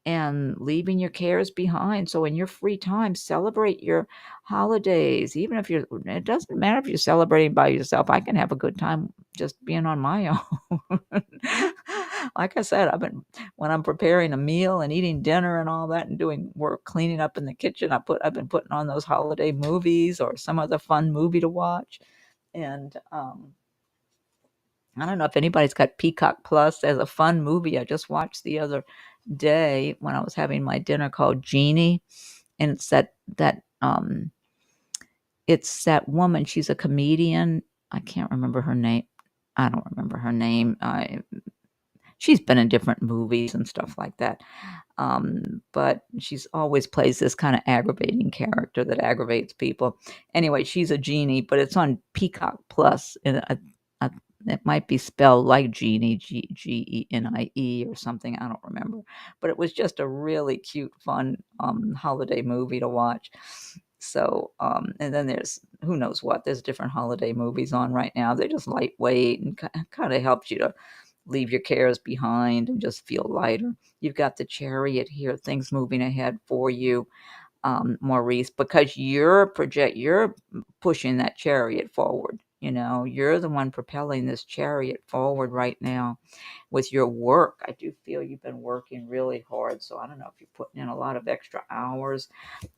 and leaving your cares behind. So in your free time, celebrate your holidays. Even if it doesn't matter if you're celebrating by yourself. I can have a good time just being on my own. Like I said, when I'm preparing a meal and eating dinner and all that and doing work, cleaning up in the kitchen, I've been putting on those holiday movies or some other fun movie to watch. And I don't know if anybody's got Peacock Plus. There's a fun movie I just watched the other day when I was having my dinner, called Genie, and it's that woman. She's a comedian. I can't remember her name. I don't remember her name. She's been in different movies and stuff like that. But she's always plays this kind of aggravating character that aggravates people. Anyway, she's a genie, but it's on Peacock Plus. And it might be spelled like Genie, Genie or something. I don't remember. But it was just a really cute, fun holiday movie to watch. So, and then there's who knows what. There's different holiday movies on right now. They're just lightweight and kind of helps you to leave your cares behind and just feel lighter. You've got the Chariot here, things moving ahead for you, Maurice, because you're pushing that chariot forward. You know, you're the one propelling this chariot forward right now with your work. I do feel you've been working really hard. So I don't know if you're putting in a lot of extra hours,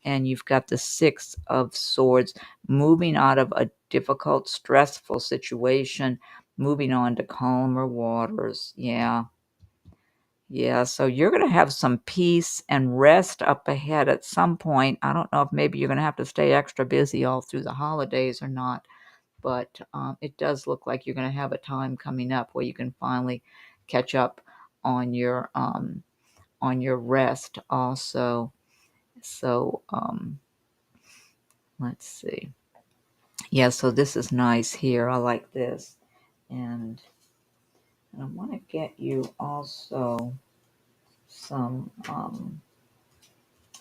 and you've got the Six of Swords moving out of a difficult, stressful situation, moving on to calmer waters. Yeah. Yeah, so you're going to have some peace and rest up ahead at some point. I don't know if maybe you're going to have to stay extra busy all through the holidays or not, but it does look like you're going to have a time coming up where you can finally catch up on your rest also. So let's see. Yeah, so this is nice here. I like this, and I want to get you also some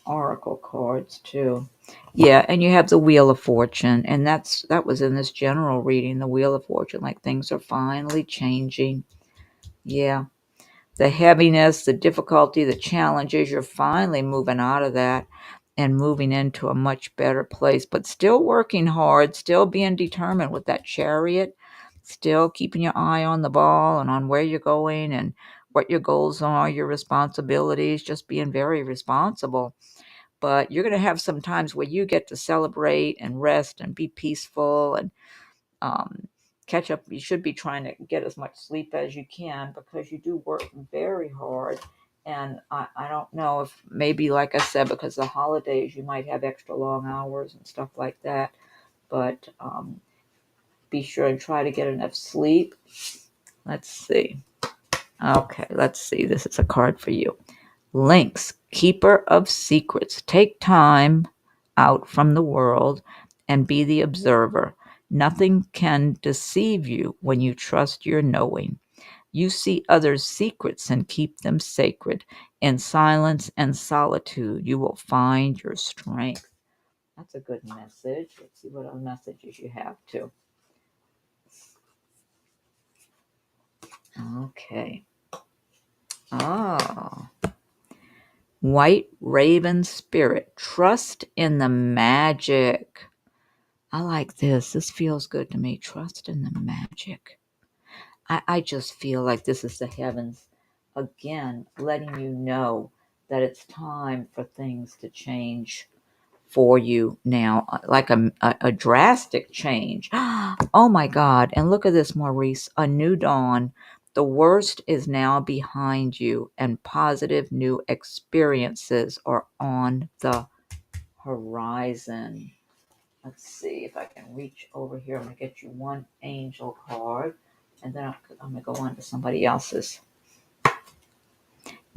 oracle cards too. Yeah, and you have the Wheel of Fortune, and that was in this general reading, the Wheel of Fortune, like things are finally changing. Yeah. The heaviness, the difficulty, the challenges, you're finally moving out of that and moving into a much better place, but still working hard, still being determined with that chariot, still keeping your eye on the ball and on where you're going and what your goals are, your responsibilities, just being very responsible. But you're going to have some times where you get to celebrate and rest and be peaceful and um, catch up. You should be trying to get as much sleep as you can because you do work very hard. And I don't know if maybe, like I said, because the holidays, you might have extra long hours and stuff like that. But be sure and try to get enough sleep. Let's see. Okay, let's see. This is a card for you. Lynx, keeper of secrets. Take time out from the world and be the observer. Nothing can deceive you when you trust your knowing. You see others' secrets and keep them sacred. In silence and solitude, you will find your strength. That's a good message. Let's see what other messages you have too. Okay. Oh. White Raven Spirit. Trust in the magic. I like this. This feels good to me. Trust in the magic. I just feel like this is the heavens again letting you know that it's time for things to change for you now, like a drastic change. Oh my God. And look at this, Maurice. A new dawn. The worst is now behind you, and positive new experiences are on the horizon. Let's see if I can reach over here. I'm going to get you one angel card, and then I'm going to go on to somebody else's.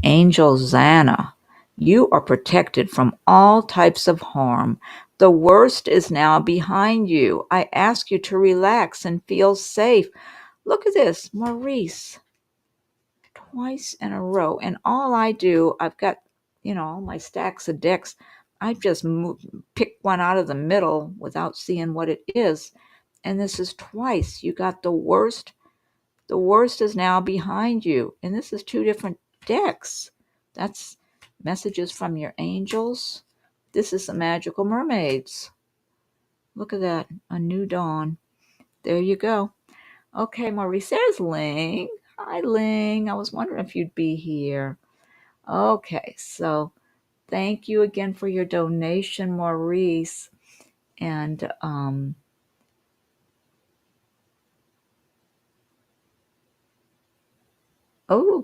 Angel Zana, you are protected from all types of harm. The worst is now behind you. I ask you to relax and feel safe. Look at this, Maurice, twice in a row. And all I do, I've got, all my stacks of decks. I just pick one out of the middle without seeing what it is. And this is twice. You got the worst. The worst is now behind you. And this is two different decks. That's messages from your angels. This is the magical mermaids. Look at that. A new dawn. There you go. Okay, Maurice, there's Ling. Hi, Ling. I was wondering if you'd be here. Okay, so thank you again for your donation, Maurice. And oh,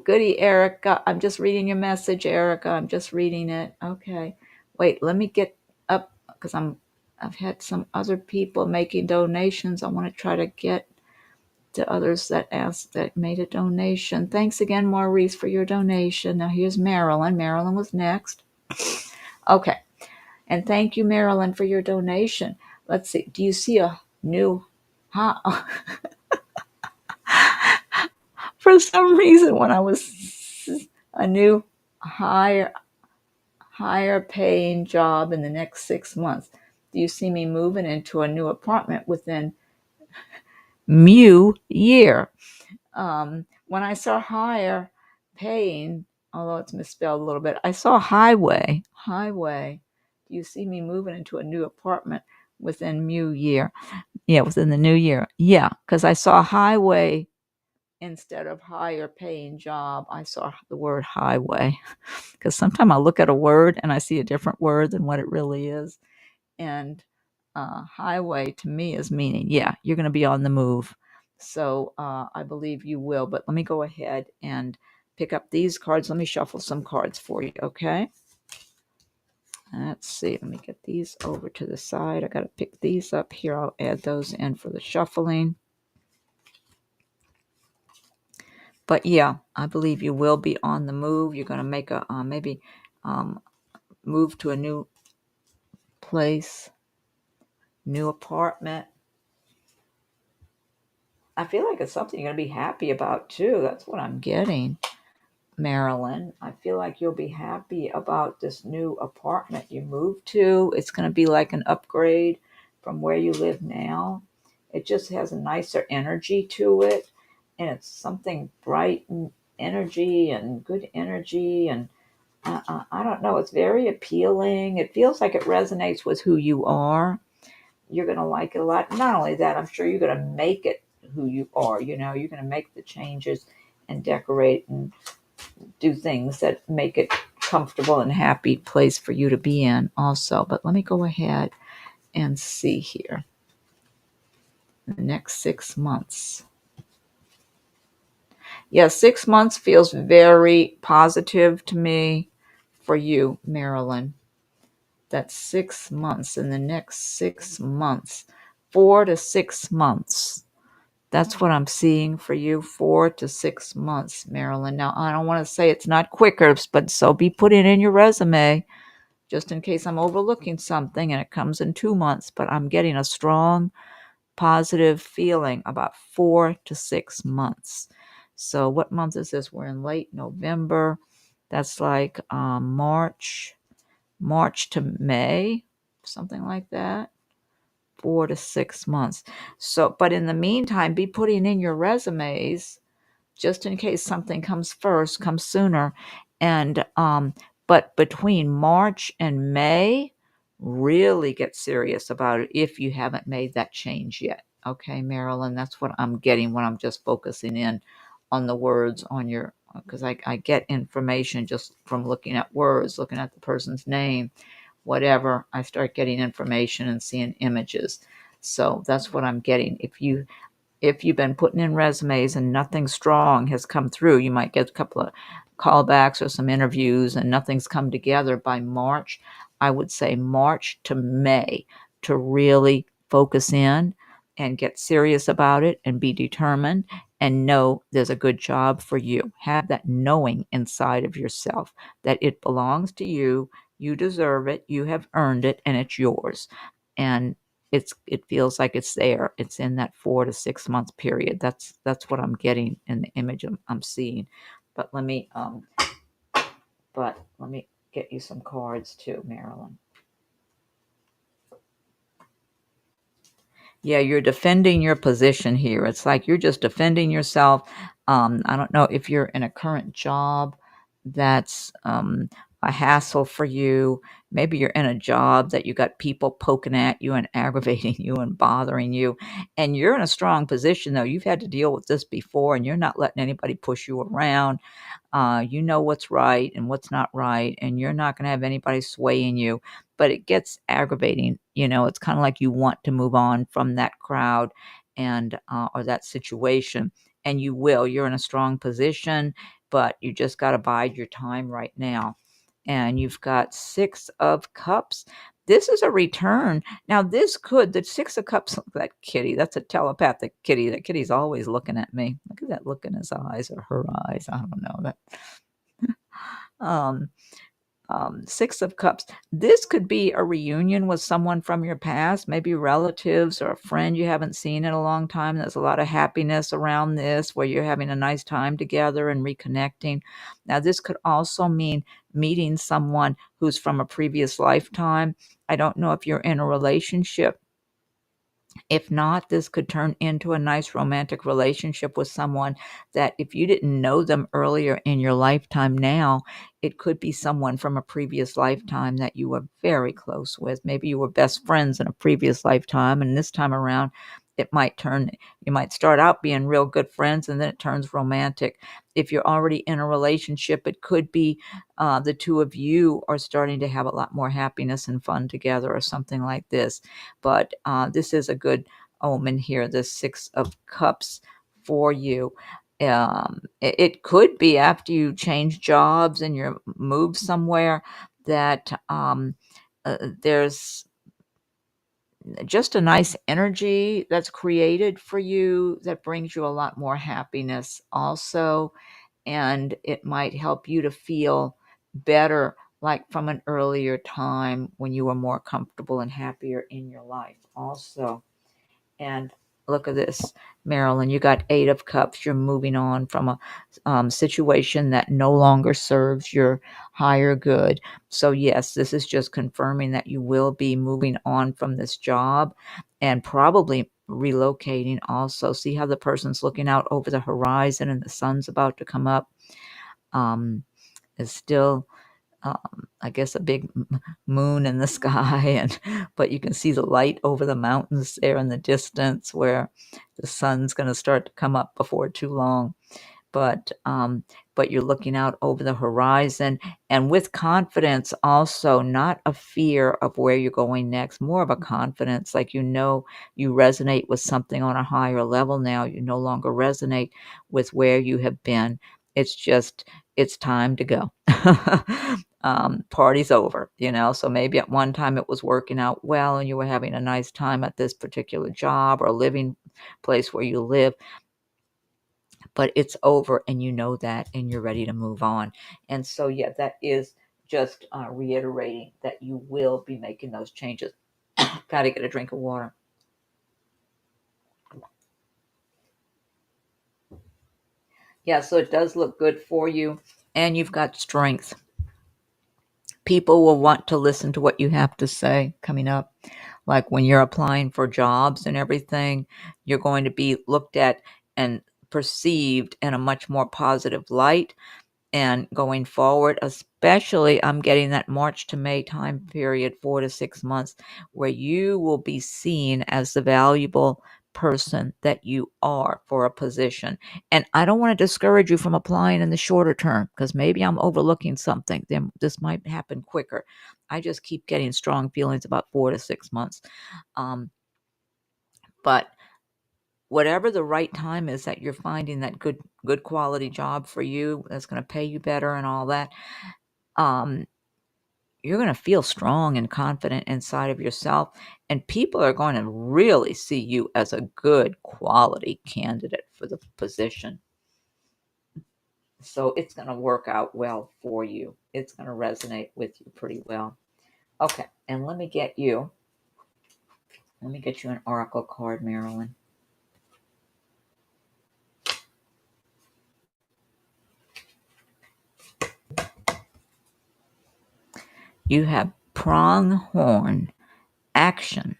goody, Erica. I'm just reading your message, Erica. I'm just reading it. Okay. Wait, let me get up because I've had some other people making donations. I want to try to get to others that asked, that made a donation. Thanks again, Maurice, for your donation. Now here's Marilyn. Marilyn was next. Okay. And thank you, Marilyn, for your donation. Let's see. Do you see a new... For some reason, when I was a new higher paying job in the next 6 months, do you see me moving into a new apartment within year? When I saw higher paying, although it's misspelled a little bit, I saw highway. Do you see me moving into a new apartment within year? Yeah, within the new year. Yeah, because I saw highway instead of higher paying job. I saw the word highway because sometimes I look at a word and I see a different word than what it really is. And highway to me is meaning, yeah, you're going to be on the move. So I believe you will. But let me go ahead and pick up these cards. Let me shuffle some cards for you, okay? Let's see. Let me get these over to the side. I got to pick these up here. I'll add those in for the shuffling. But yeah, I believe you will be on the move. You're going to make a maybe move to a new place, new apartment. I feel like it's something you're going to be happy about too. That's what I'm getting, Marilyn. I feel like you'll be happy about this new apartment you moved to. It's going to be like an upgrade from where you live now. It just has a nicer energy to it. And it's something bright and energy and good energy. And I don't know. It's very appealing. It feels like it resonates with who you are. You're going to like it a lot. Not only that, I'm sure you're going to make it who you are. You know, you're going to make the changes and decorate and do things that make it comfortable and happy place for you to be in also. But let me go ahead and see here. The next 6 months. Yeah, 6 months feels very positive to me for you, Marilyn. That's 6 months. In the next 6 months, 4 to 6 months. That's what I'm seeing for you, 4 to 6 months, Marilyn. Now, I don't want to say it's not quicker, but so be put it in your resume, just in case I'm overlooking something and it comes in 2 months. But I'm getting a strong, positive feeling about 4 to 6 months. So what month is this? We're in late November. That's like March to May, something like that. 4 to 6 months. So, but in the meantime, be putting in your resumes just in case something comes sooner. And, but between March and May, really get serious about it if you haven't made that change yet. Okay, Marilyn, that's what I'm getting when I'm just focusing in on the words on your, because I get information just from looking at words, looking at the person's name, whatever. I start getting information and seeing images. So that's what I'm getting. If you've been putting in resumes and nothing strong has come through, you might get a couple of callbacks or some interviews and nothing's come together by March. I would say March to May to really focus in and get serious about it and be determined and know there's a good job for you. Have that knowing inside of yourself that it belongs to you. You deserve it. You have earned it, and it's yours. And it feels like it's there. It's in that 4 to 6 month period. That's what I'm getting in the image I'm seeing. But let me get you some cards too, Marilyn. Yeah, you're defending your position here. It's like you're just defending yourself. I don't know if you're in a current job that's a hassle for you. Maybe you're in a job that you got people poking at you and aggravating you and bothering you. And you're in a strong position, though. You've had to deal with this before, and you're not letting anybody push you around. You know what's right and what's not right, and you're not going to have anybody swaying you. But it gets aggravating. You know, it's kind of like you want to move on from that crowd and or that situation, and you will. You're in a strong position, but you just got to bide your time right now. And you've got 6 of Cups, This is a return. Now, the Six of Cups, look at that kitty. That's a telepathic kitty. That kitty's always looking at me. Look at that look in his eyes or her eyes. I don't know that. Um, Six of Cups. This could be a reunion with someone from your past, maybe relatives or a friend you haven't seen in a long time. There's a lot of happiness around this where you're having a nice time together and reconnecting. Now, this could also mean meeting someone who's from a previous lifetime. I don't know if you're in a relationship. If not, this could turn into a nice romantic relationship with someone that if you didn't know them earlier in your lifetime now, it could be someone from a previous lifetime that you were very close with. Maybe you were best friends in a previous lifetime, and this time around, you might start out being real good friends and then it turns romantic. If you're already in a relationship, it could be the two of you are starting to have a lot more happiness and fun together or something like this. But this is a good omen here, this Six of Cups for you. It could be after you change jobs and you move somewhere that there's just a nice energy that's created for you that brings you a lot more happiness also. And it might help you to feel better, like from an earlier time when you were more comfortable and happier in your life also. And look at this, Marilyn, you got Eight of Cups. You're moving on from a situation that no longer serves your higher good. So, yes, this is just confirming that you will be moving on from this job and probably relocating also. See how the person's looking out over the horizon and the sun's about to come up. It's still I guess a big moon in the sky, and but you can see the light over the mountains there in the distance where the sun's going to start to come up before too long. But you're looking out over the horizon and with confidence also, not a fear of where you're going next, more of a confidence, like you resonate with something on a higher level now. You no longer resonate with where you have been. It's just it's time to go. Party's over, so maybe at one time it was working out well and you were having a nice time at this particular job or living place where you live, but it's over and you know that and you're ready to move on. And so, yeah, that is just reiterating that you will be making those changes. Gotta get a drink of water. Yeah, so it does look good for you and you've got strength. People will want to listen to what you have to say coming up. Like when you're applying for jobs and everything, you're going to be looked at and perceived in a much more positive light. And going forward, especially I'm getting that March to May time period, 4 to 6 months, where you will be seen as the valuable person that you are for a position. And I don't want to discourage you from applying in the shorter term because maybe I'm overlooking something. Then this might happen quicker. I just keep getting strong feelings about 4 to 6 months. But whatever the right time is that you're finding that good quality job for you that's going to pay you better and all that, you're going to feel strong and confident inside of yourself, and people are going to really see you as a good quality candidate for the position. So it's going to work out well for you. It's going to resonate with you pretty well. Okay, and let me get you an oracle card, Marilyn. You have pronghorn action.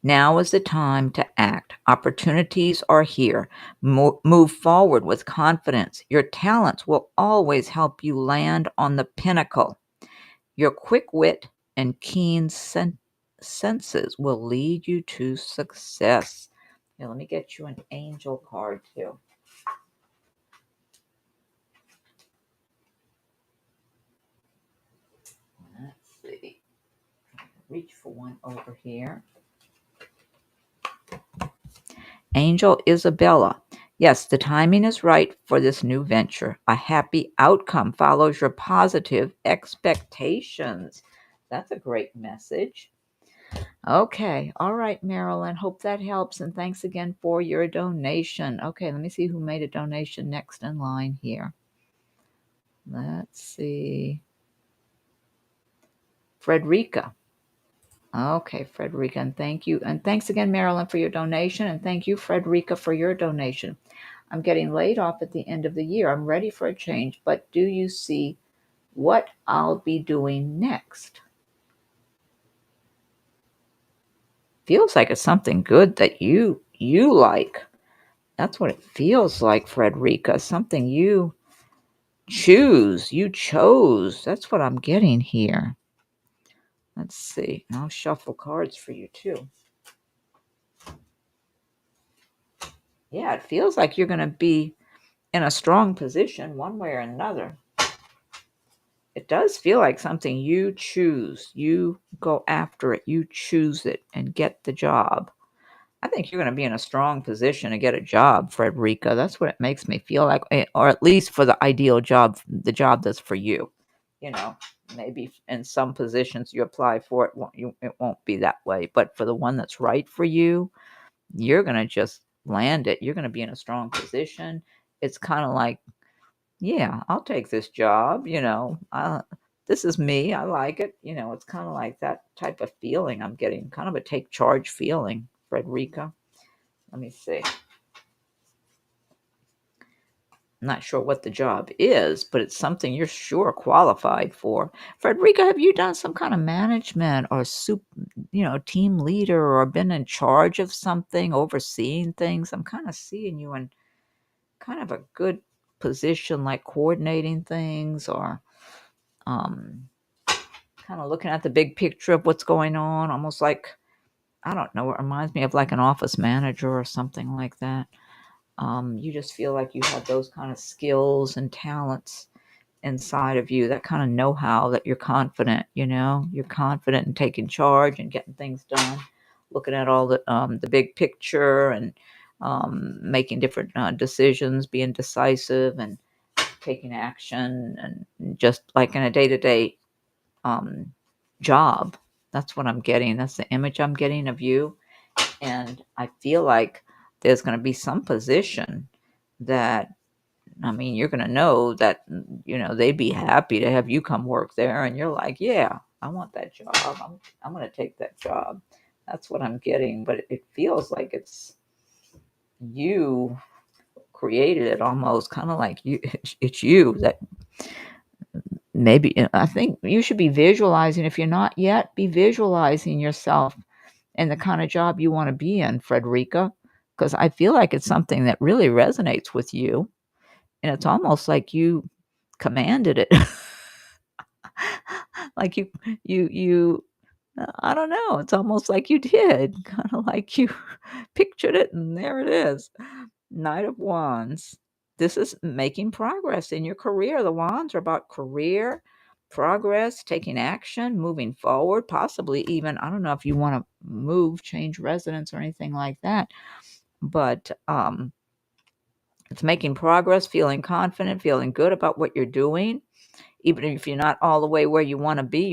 Now is the time to act. Opportunities are here. Move forward with confidence. Your talents will always help you land on the pinnacle. Your quick wit and keen senses will lead you to success. Now, let me get you an angel card too. Let's see. Reach for one over here. Angel Isabella. Yes, the timing is right for this new venture. A happy outcome follows your positive expectations. That's a great message. Okay. All right, Marilyn. Hope that helps. And thanks again for your donation. Okay, let me see who made a donation next in line here. Let's see. Frederica. Okay, Frederica, and thank you. And thanks again, Marilyn, for your donation. And thank you, Frederica, for your donation. I'm getting laid off at the end of the year. I'm ready for a change, but do you see what I'll be doing next? Feels like it's something good that you like. That's what it feels like, Frederica. Something you choose. You chose. That's what I'm getting here. Let's see. I'll shuffle cards for you too. Yeah, it feels like you're going to be in a strong position one way or another. It does feel like something you choose. You go after it. You choose it and get the job. I think you're going to be in a strong position to get a job, Frederica. That's what it makes me feel like, or at least for the ideal job, the job that's for you. You know, maybe in some positions you apply for it, it won't be that way. But for the one that's right for you, you're going to just land it. You're going to be in a strong position. It's kind of like, yeah, I'll take this job. This is me. I like it. It's kind of like that type of feeling I'm getting, kind of a take charge feeling, Frederica. Let me see. I'm not sure what the job is, but it's something you're sure qualified for. Frederica, have you done some kind of management or team leader or been in charge of something, overseeing things? I'm kind of seeing you in kind of a good position, like coordinating things or kind of looking at the big picture of what's going on, almost like, I don't know, it reminds me of like an office manager or something like that. You just feel like you have those kind of skills and talents inside of you, that kind of know-how, that you're confident, you're confident in taking charge and getting things done, looking at all the big picture and making different decisions, being decisive and taking action, and just like in a day-to-day job. That's what I'm getting. That's the image I'm getting of you. And I feel like there's going to be some position that, I mean, you're going to know that, they'd be happy to have you come work there. And you're like, yeah, I want that job. I'm going to take that job. That's what I'm getting. But it feels like it's you created it, almost kind of like you. It's you that maybe, I think you should be visualizing. If you're not yet, be visualizing yourself and the kind of job you want to be in, Frederica, because I feel like it's something that really resonates with you. And it's almost like you commanded it. Like you I don't know, it's almost like you did, kind of like you pictured it, and there it is. Knight of Wands. This is making progress in your career. The wands are about career, progress, taking action, moving forward, possibly even, I don't know if you want to move, change residence or anything like that, but it's making progress, feeling confident, feeling good about what you're doing. Even if you're not all the way where you want to be,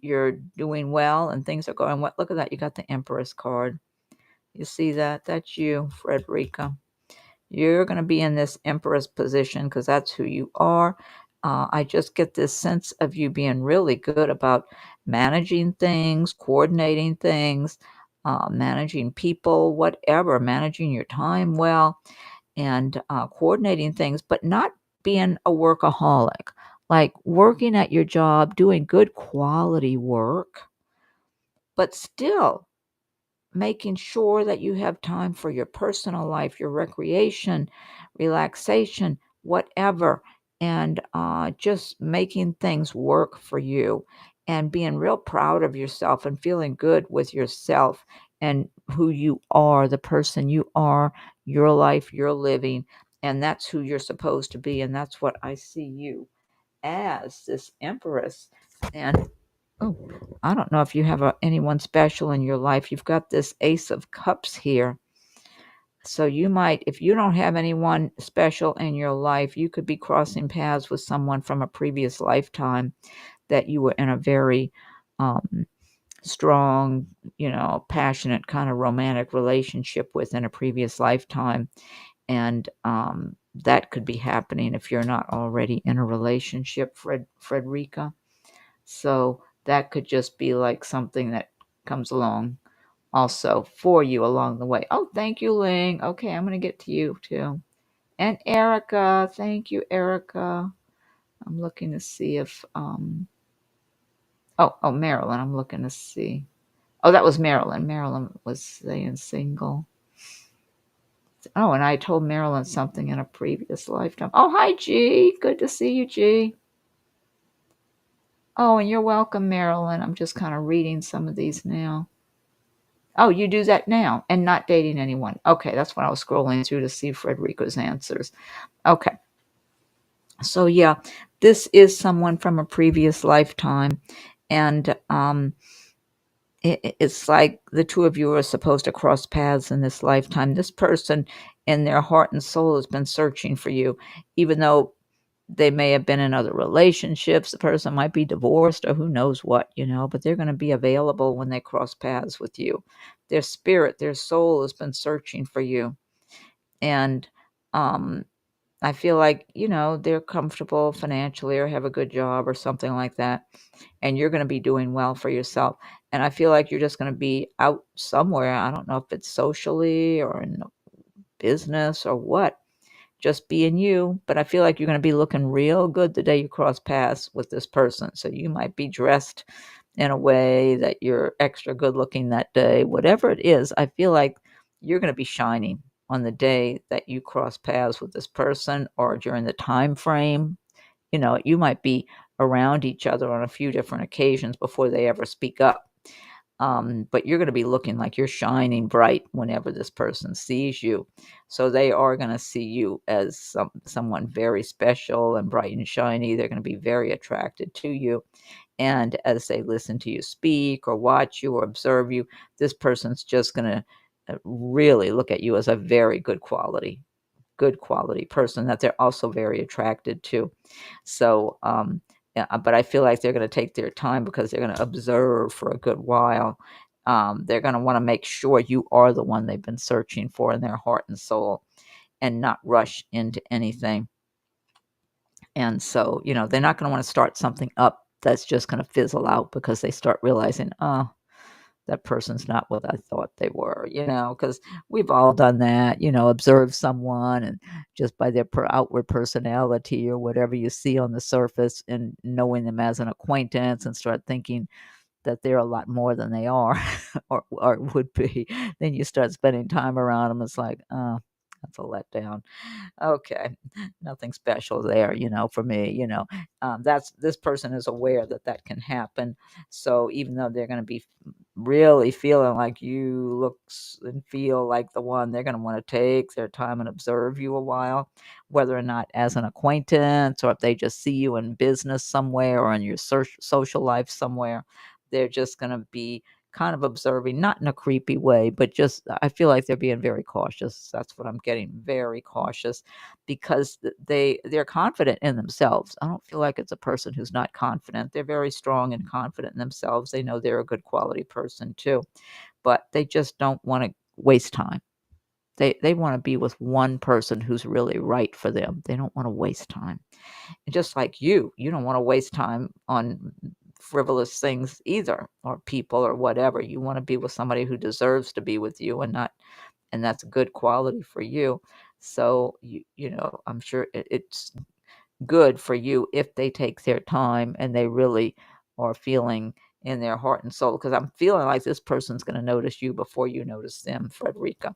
you're doing well and things are going well. Look at that. You got the Empress card. You see that? That's you, Frederica. You're going to be in this Empress position because that's who you are. I just get this sense of you being really good about managing things, coordinating things, managing people, whatever, managing your time well, and coordinating things, but not being a workaholic, like working at your job, doing good quality work, but still making sure that you have time for your personal life, your recreation, relaxation, whatever, and just making things work for you and being real proud of yourself and feeling good with yourself and who you are, the person you are, your life you're living, and that's who you're supposed to be. And that's what I see you as, this Empress. And oh, I don't know if you have anyone special in your life. You've got this Ace of Cups here. So you might, if you don't have anyone special in your life, you could be crossing paths with someone from a previous lifetime that you were in a very strong, passionate kind of romantic relationship with in a previous lifetime. And that could be happening if you're not already in a relationship, Frederica. So that could just be like something that comes along also for you along the way. Oh, thank you, Ling. Okay, I'm going to get to you too. And Erica, thank you, Erica. I'm looking to see if oh, Marilyn, I'm looking to see. Oh, that was Marilyn. Marilyn was saying single. Oh, and I told Marilyn something in a previous lifetime. Oh, hi, G. Good to see you, G. Oh, and you're welcome, Marilyn. I'm just kind of reading some of these now. Oh, you do that now and not dating anyone. Okay, that's what I was scrolling through to see Frederica's answers. Okay. So, yeah, this is someone from a previous lifetime. And it's like the two of you are supposed to cross paths in this lifetime. This person in their heart and soul has been searching for you, even though they may have been in other relationships. The person might be divorced or who knows what, but they're going to be available when they cross paths with you. Their spirit, their soul has been searching for you. And I feel like, they're comfortable financially or have a good job or something like that. And you're going to be doing well for yourself. And I feel like you're just going to be out somewhere. I don't know if it's socially or in business or what, just being you. But I feel like you're going to be looking real good the day you cross paths with this person. So you might be dressed in a way that you're extra good looking that day. Whatever it is, I feel like you're going to be shining on the day that you cross paths with this person or during the time frame. You might be around each other on a few different occasions before they ever speak up. But you're going to be looking like you're shining bright whenever this person sees you. So they are going to see you as someone very special and bright and shiny. They're going to be very attracted to you. And as they listen to you speak or watch you or observe you, this person's just going to really look at you as a very good quality person that they're also very attracted to. So, yeah, but I feel like they're going to take their time because they're going to observe for a good while. They're going to want to make sure you are the one they've been searching for in their heart and soul and not rush into anything. And so, they're not going to want to start something up that's just going to fizzle out because they start realizing, oh, that person's not what I thought they were, because we've all done that, observe someone and just by their outward personality or whatever you see on the surface and knowing them as an acquaintance and start thinking that they're a lot more than they are or would be. Then you start spending time around them. It's like, oh, that's a letdown. Okay, nothing special there, for me, this person is aware that that can happen. So even though they're going to be really feeling like you look and feel like the one, they're going to want to take their time and observe you a while, whether or not as an acquaintance or if they just see you in business somewhere or in your social life somewhere. They're just going to be kind of observing, not in a creepy way, but just I feel like they're being very cautious. That's what I'm getting, very cautious, because they're confident in themselves. I don't feel like it's a person who's not confident. They're very strong and confident in themselves. They know they're a good quality person too, but they just don't want to waste time. They want to be with one person who's really right for them. They don't want to waste time. And just like you don't want to waste time on frivolous things either, or people or whatever. You want to be with somebody who deserves to be with you and that's a good quality for you. So I'm sure it's good for you if they take their time and they really are feeling in their heart and soul, because I'm feeling like this person's going to notice you before you notice them, Frederica.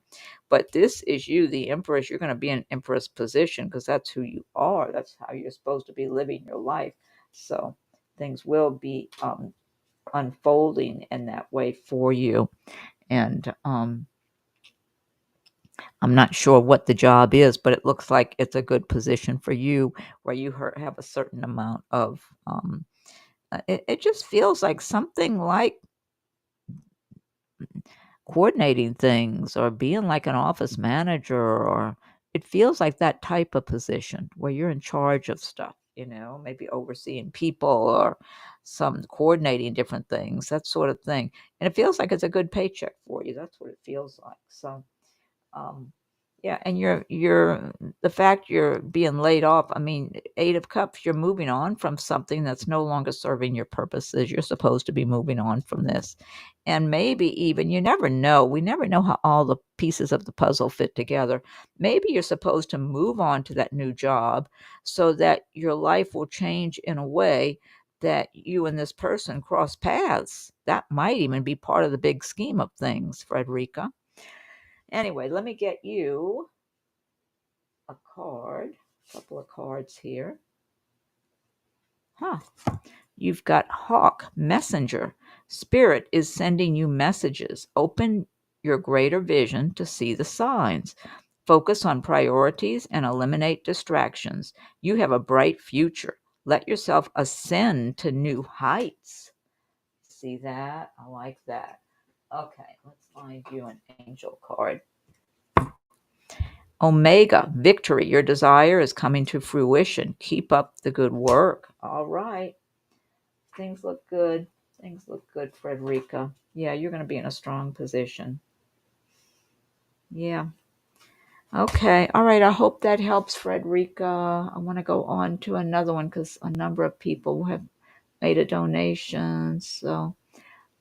But this is you, the Empress. You're going to be in Empress position because that's who you are. That's how you're supposed to be living your life. So things will be unfolding in that way for you. And I'm not sure what the job is, but it looks like it's a good position for you where you have a certain amount of, it just feels like something like coordinating things or being like an office manager, or it feels like that type of position where you're in charge of stuff. maybe overseeing people or some coordinating different things, that sort of thing. And it feels like it's a good paycheck for you. That's what it feels like. So, um, yeah, and you're the fact you're being laid off. I mean, Eight of Cups, you're moving on from something that's no longer serving your purposes. You're supposed to be moving on from this. And maybe even, you never know. We never know how all the pieces of the puzzle fit together. Maybe you're supposed to move on to that new job so that your life will change in a way that you and this person cross paths. That might even be part of the big scheme of things, Frederica. Anyway, let me get you a card, a couple of cards here. You've got Hawk, Messenger. Spirit is sending you messages. Open your greater vision to see the signs. Focus on priorities and eliminate distractions. You have a bright future. Let yourself ascend to new heights. See that? I like that. Okay, let's find you an angel card. Omega, victory. Your desire is coming to fruition. Keep up the good work. All right. Things look good. Things look good, Frederica. Yeah, you're going to be in a strong position. Yeah. Okay. All right. I hope that helps, Frederica. I want to go on to another one because a number of people have made a donation. So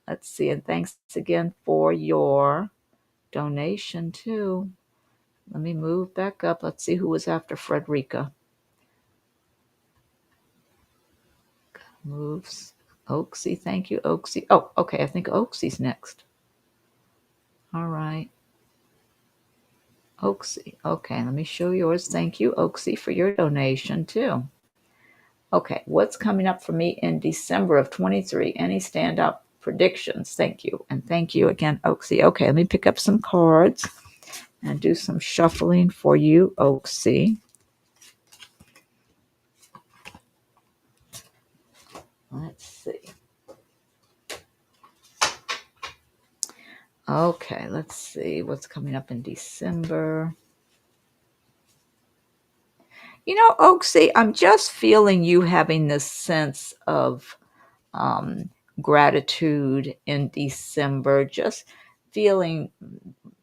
let's see. And thanks again for your donation, too. Let me move back up. Let's see who was after Frederica. Moves. Oaksy, thank you, Oaksy. Oh, okay, I think Oaksy's next. All right. Oaksy. Okay, let me show yours. Thank you, Oaksy, for your donation, too. Okay, what's coming up for me in December of 23? Any standout predictions? Thank you. And thank you again, Oaksy. Okay, let me pick up some cards and do some shuffling for you, Oaksy. Let's see. Okay, let's see what's coming up in December. Oaksy, I'm just feeling you having this sense of um, gratitude in December, just feeling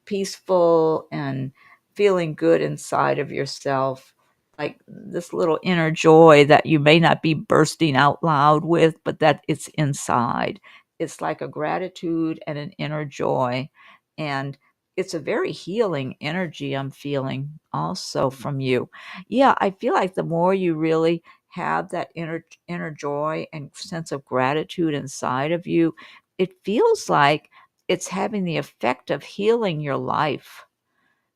peaceful and feeling good inside of yourself, like this little inner joy that you may not be bursting out loud with, but that it's inside. It's like a gratitude and an inner joy. And it's a very healing energy I'm feeling also from you. Yeah, I feel like the more you really have that inner joy and sense of gratitude inside of you, it feels like it's having the effect of healing your life.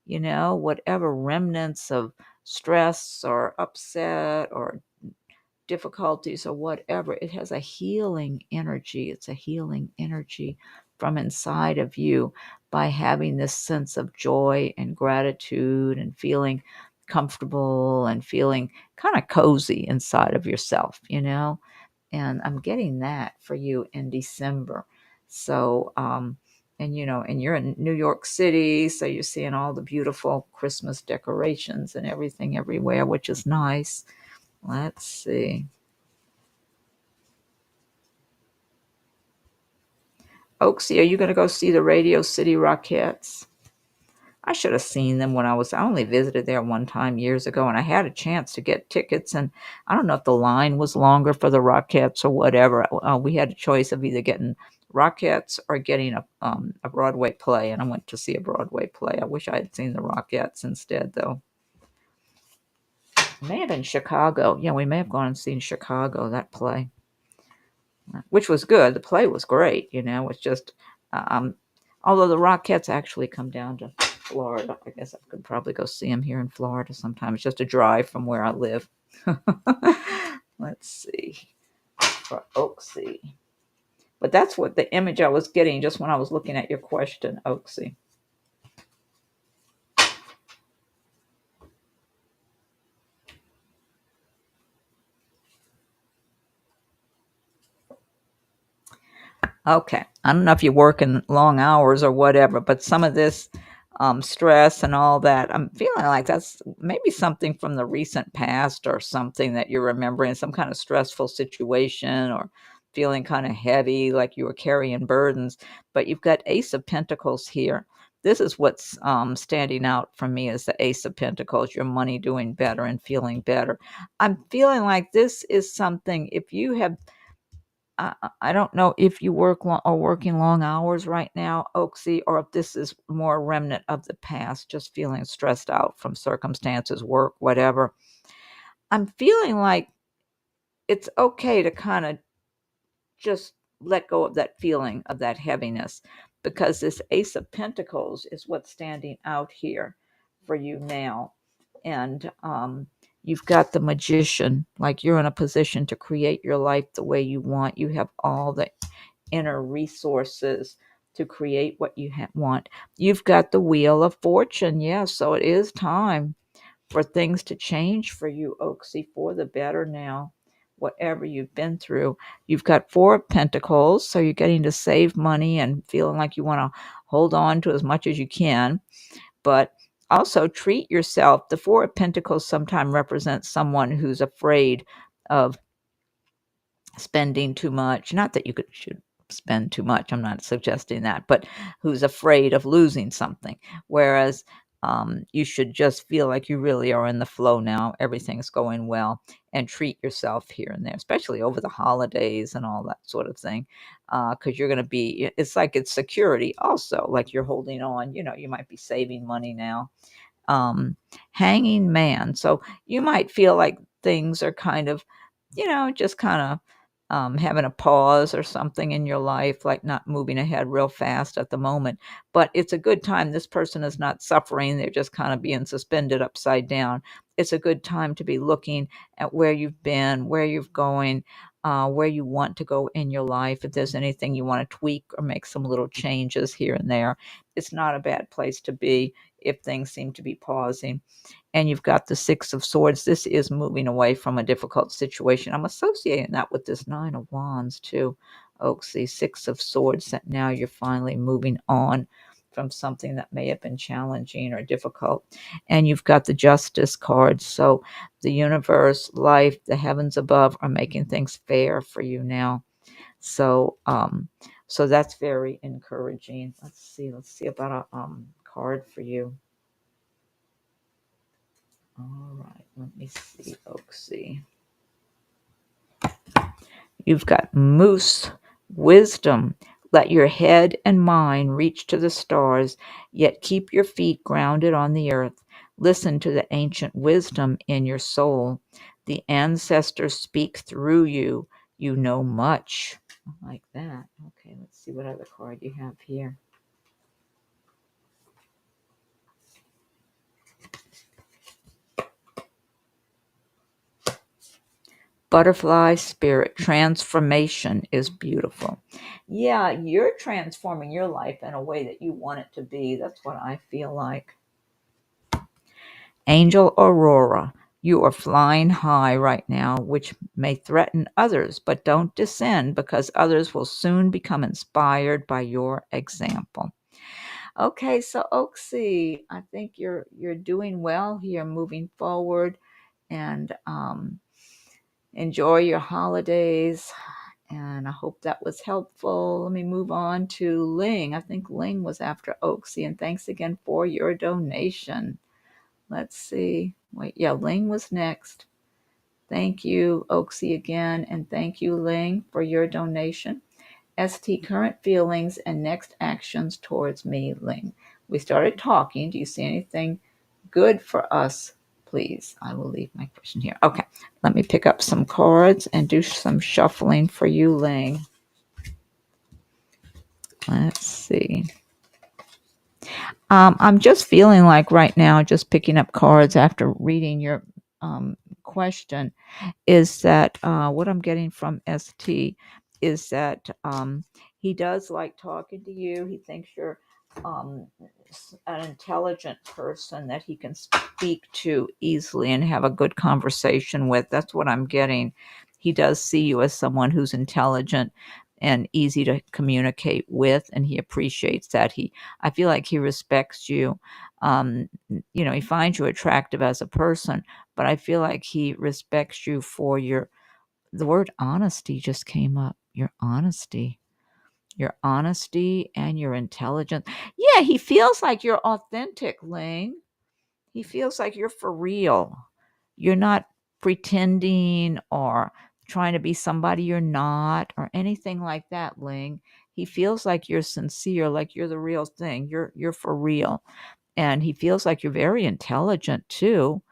Whatever remnants of stress or upset or difficulties or whatever, it has a healing energy. It's a healing energy from inside of you by having this sense of joy and gratitude and feeling comfortable and feeling kind of cozy inside of yourself, and I'm getting that for you in December. So, and you're in New York City, so you're seeing all the beautiful Christmas decorations and everything everywhere, which is nice. Let's see. Oaksy, are you going to go see the Radio City Rockettes? I should have seen them when I only visited there one time years ago, and I had a chance to get tickets, and I don't know if the line was longer for the Rockettes or whatever. We had a choice of either getting Rockettes or getting a Broadway play, and I went to see a Broadway play. I wish I had seen the Rockettes instead, though. It may have been Chicago. Yeah, we may have gone and seen Chicago, that play, which was good. The play was great, it's just, although the Rockettes actually come down to Florida. I guess I could probably go see them here in Florida sometime. It's just a drive from where I live. Let's see. For Oaksy. But that's what the image I was getting just when I was looking at your question, Oaksy. Okay. I don't know if you're working long hours or whatever, but some of this stress and all that. I'm feeling like that's maybe something from the recent past or something that you're remembering, some kind of stressful situation or feeling kind of heavy, like you were carrying burdens. But you've got Ace of Pentacles here. This is what's standing out for me as the Ace of Pentacles, your money doing better and feeling better. I'm feeling like this is something, if you have I don't know if you are working long hours right now, Oaksy, or if this is more a remnant of the past, just feeling stressed out from circumstances, work, whatever. I'm feeling like it's okay to kind of just let go of that feeling of that heaviness, because this Ace of Pentacles is what's standing out here for you now. And you've got the Magician, like you're in a position to create your life the way you want. You have all the inner resources to create what you want. You've got the Wheel of Fortune. Yeah, so it is time for things to change for you, Oaksy, for the better now, whatever you've been through. You've got Four of Pentacles, so you're getting to save money and feeling like you want to hold on to as much as you can, but also treat yourself. The Four of Pentacles sometimes represents someone who's afraid of spending too much. Not that should spend too much, I'm not suggesting that, but who's afraid of losing something. Whereas you should just feel like you really are in the flow now. Everything's going well, and treat yourself here and there, especially over the holidays and all that sort of thing. Because you're going to be, it's like it's security also, like you're holding on, you might be saving money now. Hanging Man. So you might feel like things are kind of, just kind of having a pause or something in your life, like not moving ahead real fast at the moment. But it's a good time. This person is not suffering. They're just kind of being suspended upside down. It's a good time to be looking at where you've been, where you're going, where you want to go in your life. If there's anything you want to tweak or make some little changes here and there, it's not a bad place to be if things seem to be pausing. And you've got the Six of Swords. This is moving away from a difficult situation. I'm associating that with this Nine of Wands too, Oaksy. Six of Swords, that now you're finally moving on from something that may have been challenging or difficult. And you've got the Justice card. So the universe, life, the heavens above are making things fair for you now. So so that's very encouraging. Let's see about a card for you. All right, let me see, Oaksy. You've got Moose, wisdom. Let your head and mind reach to the stars, yet keep your feet grounded on the earth. Listen to the ancient wisdom in your soul. The ancestors speak through you. You know much. I like that. Okay, let's see what other card you have here. Butterfly spirit. Transformation is beautiful. Yeah, you're transforming your life in a way that you want it to be. That's what I feel like. Angel Aurora. You are flying high right now, which may threaten others, but don't descend, because others will soon become inspired by your example. Okay, so Oaksy, I think you're doing well here, moving forward, and enjoy your holidays. And I hope that was helpful. Let me move on to Ling. I think Ling was after Oaksy. And thanks again for your donation. Let's see. Wait, yeah, Ling was next. Thank you, Oaksy, again. And thank you, Ling, for your donation. ST, current feelings and next actions towards me, Ling. We started talking. Do you see anything good for us? Please, I will leave my question here. Okay, let me pick up some cards and do some shuffling for you, Ling. Let's see. I'm just feeling like right now, just picking up cards after reading your question, is that what I'm getting from ST is that he does like talking to you. He thinks you're an intelligent person that he can speak to easily and have a good conversation with. That's what I'm getting. He does see you as someone who's intelligent and easy to communicate with, and he appreciates that. I feel like he respects you. He finds you attractive as a person, but I feel like he respects you for the word honesty just came up. Your honesty and your intelligence. Yeah, he feels like you're authentic, Ling. He feels like you're for real. You're not pretending or trying to be somebody you're not or anything like that, Ling. He feels like you're sincere, like you're the real thing. You're for real. And he feels like you're very intelligent too.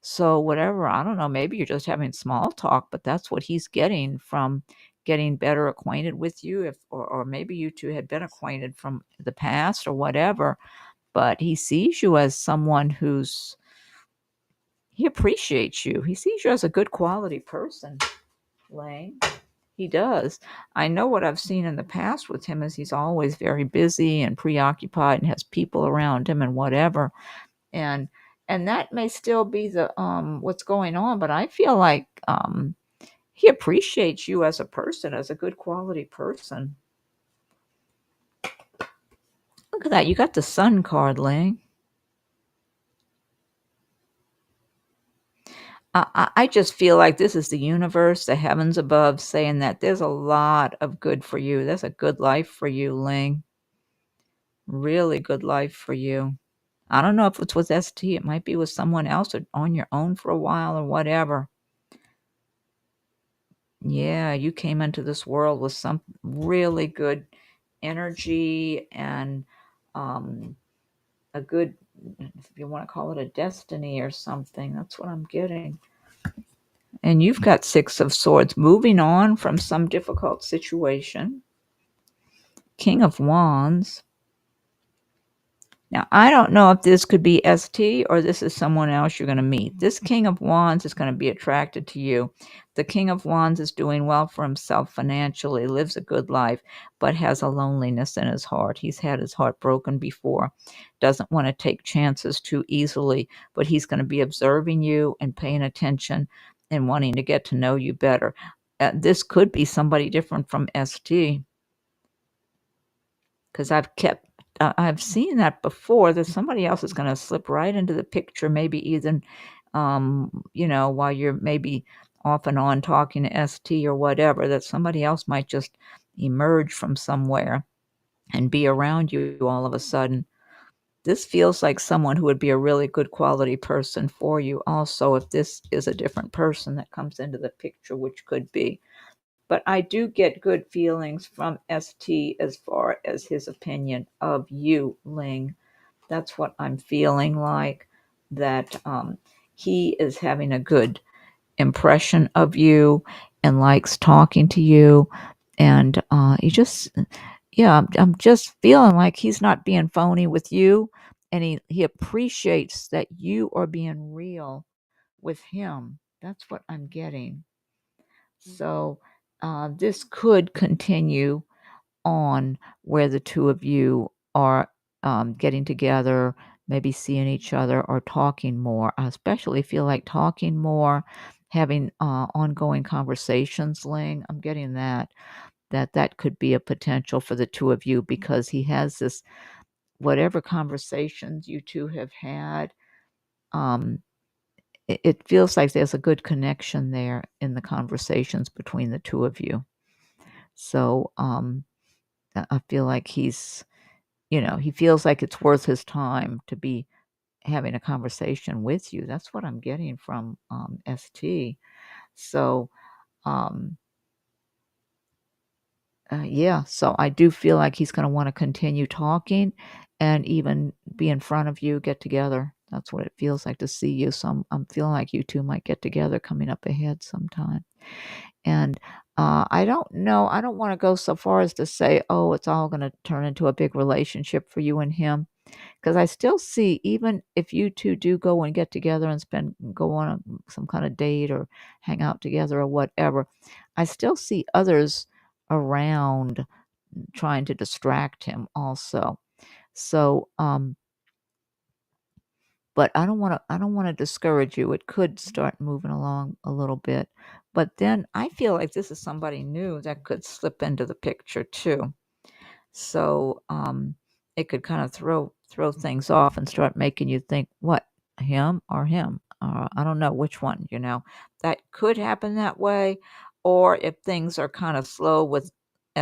So whatever, I don't know, maybe you're just having small talk, but that's what he's getting from getting better acquainted with you, if or maybe you two had been acquainted from the past or whatever, but he sees you as someone he appreciates you. He sees you as a good quality person, Lane. He does. I know what I've seen in the past with him is he's always very busy and preoccupied and has people around him and whatever. And that may still be the what's going on, but I feel like he appreciates you as a person, as a good quality person. Look at that. You got the sun card, Ling. I just feel like this is the universe, the heavens above, saying that there's a lot of good for you. There's a good life for you, Ling. Really good life for you. I don't know if it's with ST. It might be with someone else or on your own for a while or whatever. Yeah, you came into this world with some really good energy and a good, if you want to call it a destiny or something. That's what I'm getting. And you've got Six of Swords, moving on from some difficult situation. King of Wands. Now, I don't know if this could be ST or this is someone else you're going to meet. This King of Wands is going to be attracted to you. The King of Wands is doing well for himself financially, lives a good life, but has a loneliness in his heart. He's had his heart broken before, doesn't want to take chances too easily, but he's going to be observing you and paying attention and wanting to get to know you better. This could be somebody different from ST, because I've seen that before, that somebody else is going to slip right into the picture, maybe even, while you're maybe off and on talking to ST or whatever, that somebody else might just emerge from somewhere and be around you all of a sudden. This feels like someone who would be a really good quality person for you also, if this is a different person that comes into the picture, which could be. But I do get good feelings from ST as far as his opinion of you, Ling. That's what I'm feeling like, that he is having a good impression of you and likes talking to you. And I'm just feeling like he's not being phony with you. And he appreciates that you are being real with him. That's what I'm getting. So this could continue on where the two of you are getting together, maybe seeing each other or talking more. I especially feel like talking more, having ongoing conversations, Ling. I'm getting that could be a potential for the two of you, because he has this, whatever conversations you two have had, um, it feels like there's a good connection there in the conversations between the two of you. So I feel like he feels like it's worth his time to be having a conversation with you. That's what I'm getting from ST. So, um, yeah, so I do feel like he's going to want to continue talking and even be in front of you, get together. That's what it feels like to see you. So I'm feeling like you two might get together coming up ahead sometime. And I don't know. I don't want to go so far as to say, oh, it's all going to turn into a big relationship for you and him. Because I still see, even if you two do go and get together and go on some kind of date or hang out together or whatever, I still see others around trying to distract him also. So, but I don't want to discourage you. It could start moving along a little bit, But then I feel like this is somebody new that could slip into the picture too. So it could kind of throw things off and start making you think, what, him or him? I don't know which one, That could happen that way. Or if things are kind of slow with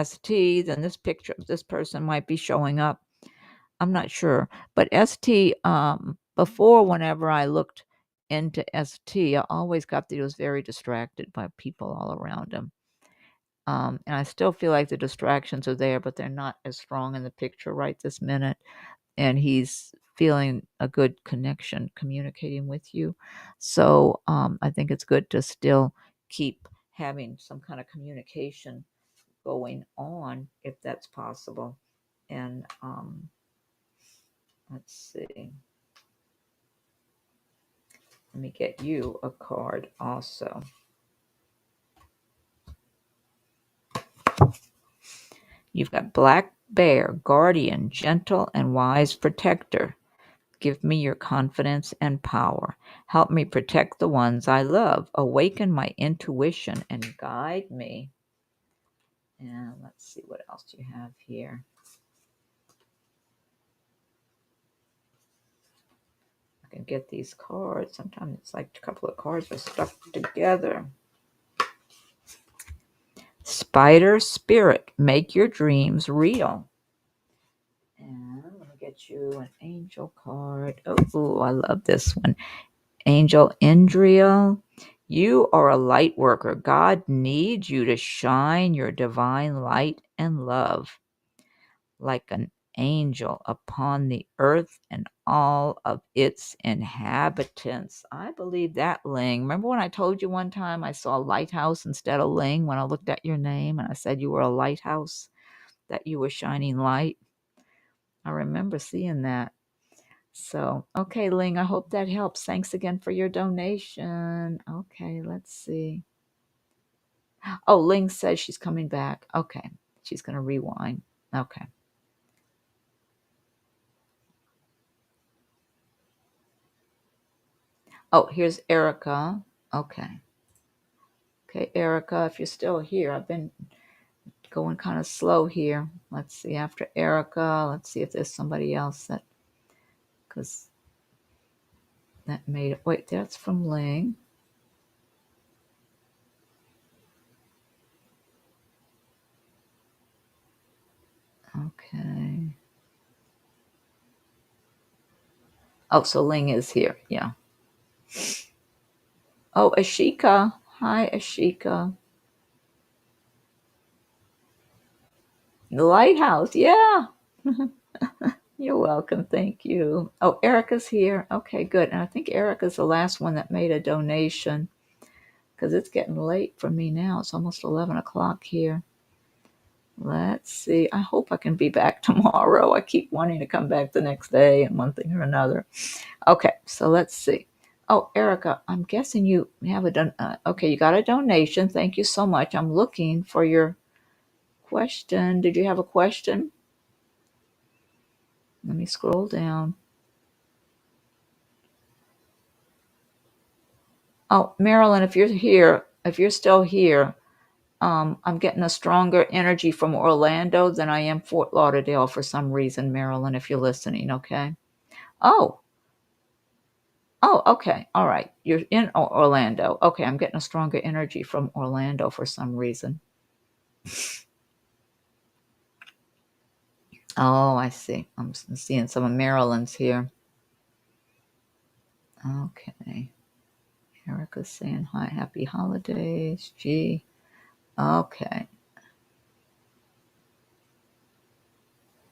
ST, then this picture of this person might be showing up. I'm not sure. But ST, before, whenever I looked into ST, I always got that he was very distracted by people all around him. And I still feel like the distractions are there, but they're not as strong in the picture right this minute. And he's feeling a good connection communicating with you. So I think it's good to still keep having some kind of communication going on if that's possible. And let's see. Let me get you a card also. You've got Black Bear, Guardian, Gentle and Wise Protector. Give me your confidence and power. Help me protect the ones I love. Awaken my intuition and guide me. And let's see what else you have here. I can get these cards. Sometimes it's like a couple of cards are stuck together. Spider Spirit, make your dreams real. And let me get you an angel card. Oh, I love this one. Angel Indriel, you are a light worker. God needs you to shine your divine light and love like an angel upon the earth and all of its inhabitants. I believe that, Ling. Remember when I told you one time I saw lighthouse instead of Ling when I looked at your name and I said you were a lighthouse, that you were shining light? I remember seeing that. So, okay, Ling, I hope that helps. Thanks again for your donation. Okay, let's see. Oh, Ling says she's coming back. Okay, she's going to rewind. Okay. Oh, here's Erica. Okay. Okay, Erica, if you're still here, I've been going kind of slow here. Let's see, after Erica, let's see if there's somebody else because that made it. Wait, that's from Ling. Okay. Oh, so Ling is here. Yeah. Oh, Ashika. Hi, Ashika. The lighthouse. Yeah. You're welcome. Thank you. Oh, Erica's here. Okay, good. And I think Erica's the last one that made a donation because it's getting late for me now. It's almost 11 o'clock here. Let's see. I hope I can be back tomorrow. I keep wanting to come back the next day and one thing or another. Okay, so let's see. Oh, Erica, I'm guessing you have okay, you got a donation. Thank you so much. I'm looking for your question. Did you have a question? Let me scroll down. Oh, Marilyn, if you're still here, I'm getting a stronger energy from Orlando than I am Fort Lauderdale for some reason, Marilyn, if you're listening, okay? Oh, okay. All right. You're in Orlando. Okay, I'm getting a stronger energy from Orlando for some reason. Oh, I see. I'm seeing some of Marilyn's here. Okay. Erica's saying hi, happy holidays. Gee. Okay.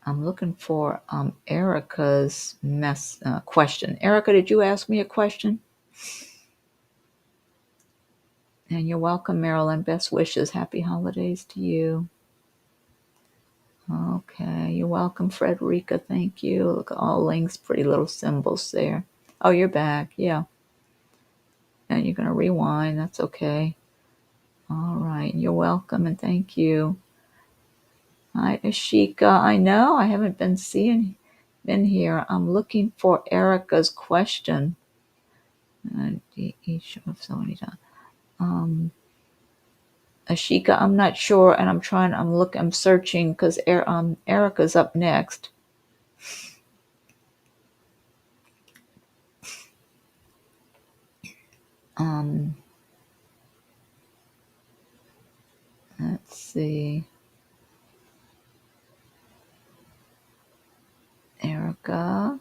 I'm looking for Erica's question. Erica, did you ask me a question? And you're welcome, Marilyn. Best wishes. Happy holidays to you. Okay, you're welcome, Frederica. Thank you. Look at all Link's pretty little symbols there. Oh, you're back. Yeah. And you're going to rewind. That's okay. All right. You're welcome and thank you. Hi, Ashika. I know I haven't been here. I'm looking for Erica's question. Each of so many times. Ashika, I'm not sure, and I'm searching because Erica's up next. Let's see. Erica.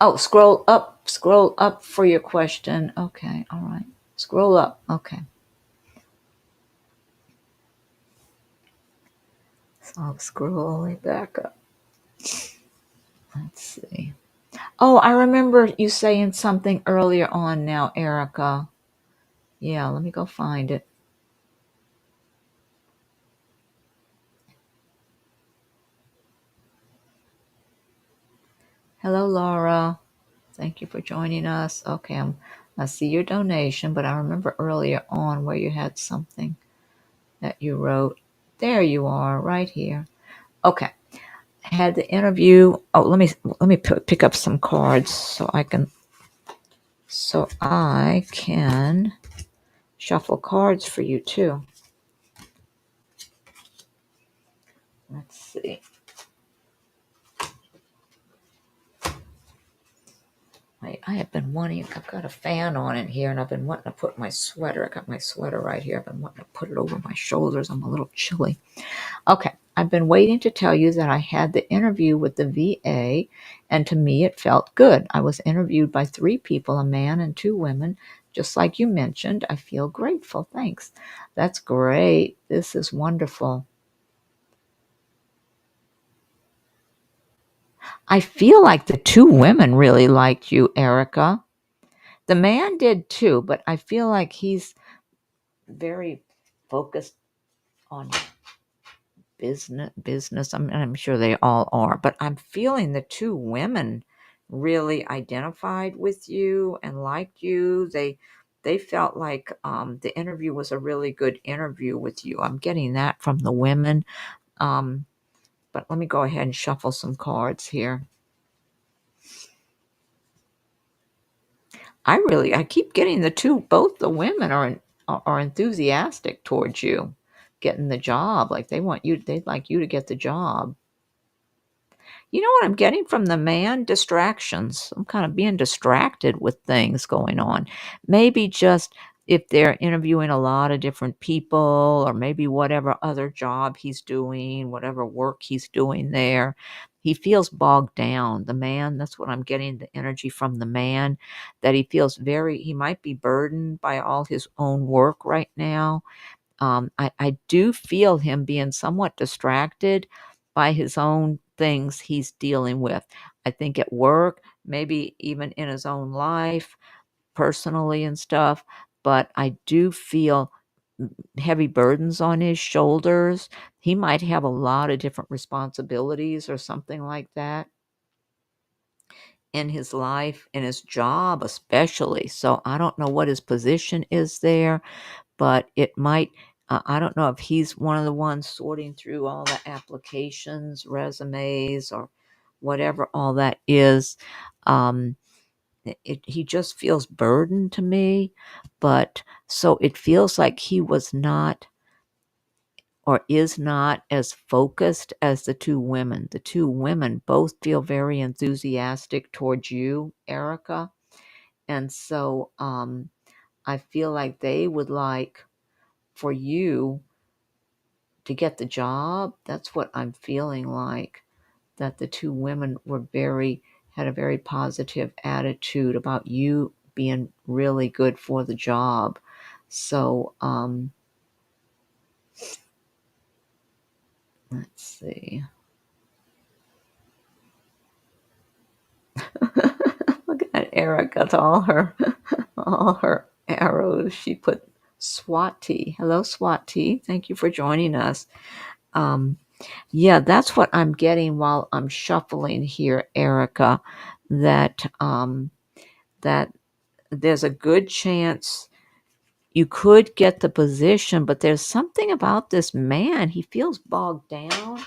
Oh, scroll up for your question. Okay, all right. Scroll up. Okay. So I'll scroll all the way back up. Let's see. Oh, I remember you saying something earlier on now, Erica. Yeah, let me go find it. Hello, Laura. Thank you for joining us. Okay, I see your donation, but I remember earlier on where you had something that you wrote. There you are, right here. Okay. Had the interview. Oh, let me pick up some cards so I can shuffle cards for you too. Let's see. I have been wanting. I've got a fan on in here, and I've been wanting to put my sweater. I got my sweater right here. I've been wanting to put it over my shoulders. I'm a little chilly. Okay, I've been waiting to tell you that I had the interview with the VA, and to me it felt good. I was interviewed by 3 people, a man and 2 women, just like you mentioned. I feel grateful. Thanks. That's great. This is wonderful. I feel like the 2 women really liked you, Erica. The man did too, but I feel like he's very focused on business. I'm sure they all are, but I'm feeling the 2 women really identified with you and liked you. They felt like the interview was a really good interview with you. I'm getting that from the women. But let me go ahead and shuffle some cards here. I keep getting both the women are enthusiastic towards you getting the job. Like they'd like you to get the job. You know what I'm getting from the man? Distractions. I'm kind of being distracted with things going on. Maybe just if they're interviewing a lot of different people, or maybe whatever other job he's doing, whatever work he's doing there, he feels bogged down. The man, that's what I'm getting the energy from the man, that he might be burdened by all his own work right now. I do feel him being somewhat distracted by his own things he's dealing with. I think at work, maybe even in his own life, personally and stuff. But I do feel heavy burdens on his shoulders. He might have a lot of different responsibilities or something like that in his life, in his job especially. So I don't know what his position is there, but it might. I don't know if he's one of the ones sorting through all the applications, resumes, or whatever all that is. He just feels burdened to me, but so it feels like he was not or is not as focused as the 2 women. The 2 women both feel very enthusiastic towards you, Erica. And so I feel like they would like for you to get the job. That's what I'm feeling like, that the 2 women had a very positive attitude about you being really good for the job. So let's see. Look at Erica, all her arrows. She put Swati. Hello, Swati. Thank you for joining us. Yeah, that's what I'm getting while I'm shuffling here, Erica. That that there's a good chance you could get the position, but there's something about this man. He feels bogged down.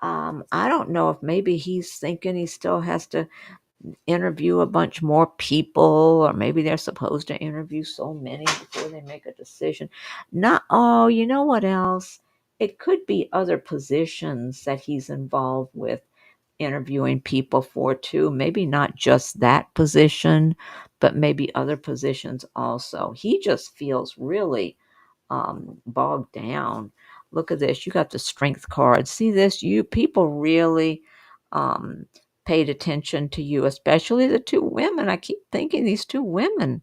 I don't know if maybe he's thinking he still has to interview a bunch more people, or maybe they're supposed to interview so many before they make a decision. Not, oh, you know what else? It could be other positions that he's involved with interviewing people for too. Maybe not just that position, but maybe other positions also. He just feels really bogged down. Look at this. You got the strength card. See this? You people really um, paid attention to you, especially the two women. I keep thinking these two women.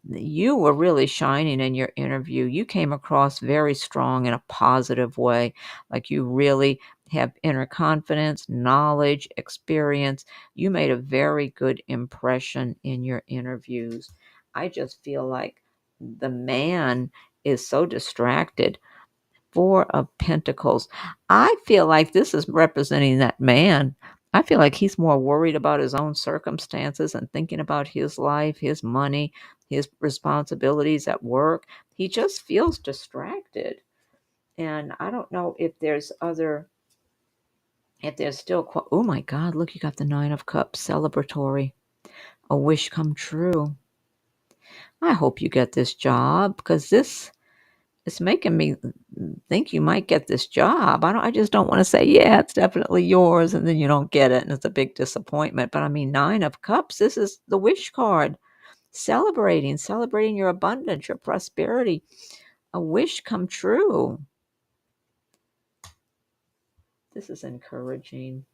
You were really shining in your interview. You came across very strong in a positive way. Like you really have inner confidence, knowledge, experience. You made a very good impression in your interviews. I just feel like the man is so distracted. Four of Pentacles. I feel like this is representing that man. I feel like he's more worried about his own circumstances and thinking about his life, his money, his responsibilities at work. He just feels distracted. And I don't know if there's other, if there's still, oh my God, look, you got the Nine of Cups, celebratory, a wish come true. I hope you get this job because this, it's making me think you might get this job. I just don't want to say, yeah, it's definitely yours, and then you don't get it, and it's a big disappointment. But I mean, Nine of Cups, this is the wish card. Celebrating your abundance, your prosperity, a wish come true. This is encouraging.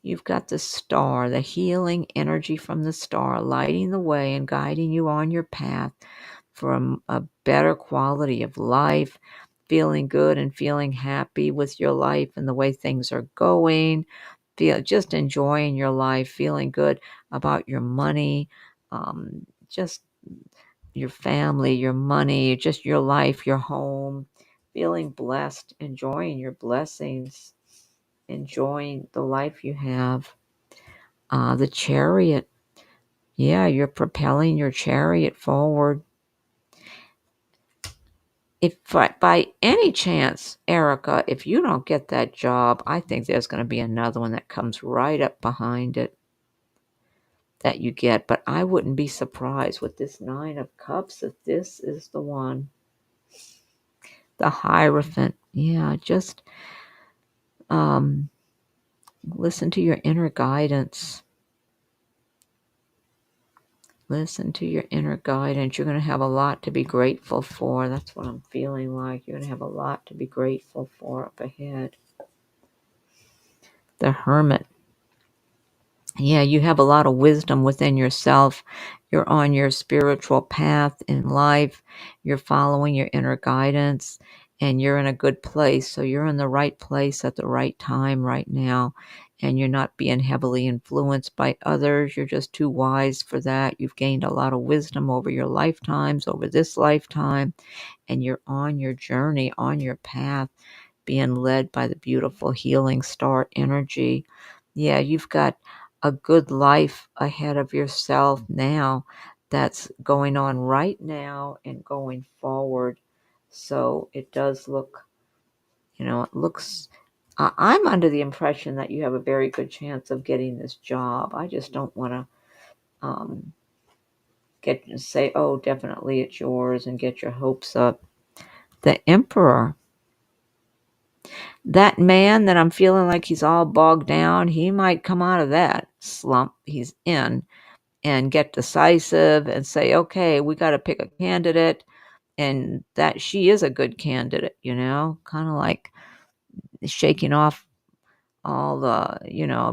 You've got the star, the healing energy from the star, lighting the way and guiding you on your path for a better quality of life, feeling good and feeling happy with your life and the way things are going, just enjoying your life, feeling good about your money, just your family, your money, just your life, your home, feeling blessed, enjoying your blessings, enjoying the life you have. The Chariot. Yeah, you're propelling your chariot forward. If by any chance, Erica, if you don't get that job, I think there's going to be another one that comes right up behind it that you get. But I wouldn't be surprised with this Nine of Cups if this is the one. The Hierophant. Yeah, just listen to your inner guidance. Listen to your inner guidance. You're going to have a lot to be grateful for. That's what I'm feeling like. You're going to have a lot to be grateful for up ahead. The Hermit. Yeah, you have a lot of wisdom within yourself. You're on your spiritual path in life. You're following your inner guidance and you're in a good place. So you're in the right place at the right time right now. And you're not being heavily influenced by others. You're just too wise for that. You've gained a lot of wisdom over your lifetimes, over this lifetime. And you're on your journey, on your path, being led by the beautiful healing star energy. Yeah, you've got a good life ahead of yourself now that's going on right now and going forward. So it does look, it looks, I'm under the impression that you have a very good chance of getting this job. I just don't want to um, say, oh, definitely it's yours and get your hopes up. The Emperor. That man that I'm feeling like he's all bogged down, he might come out of that slump he's in and get decisive and say, okay, we got to pick a candidate, and that she is a good candidate, kind of like shaking off all the,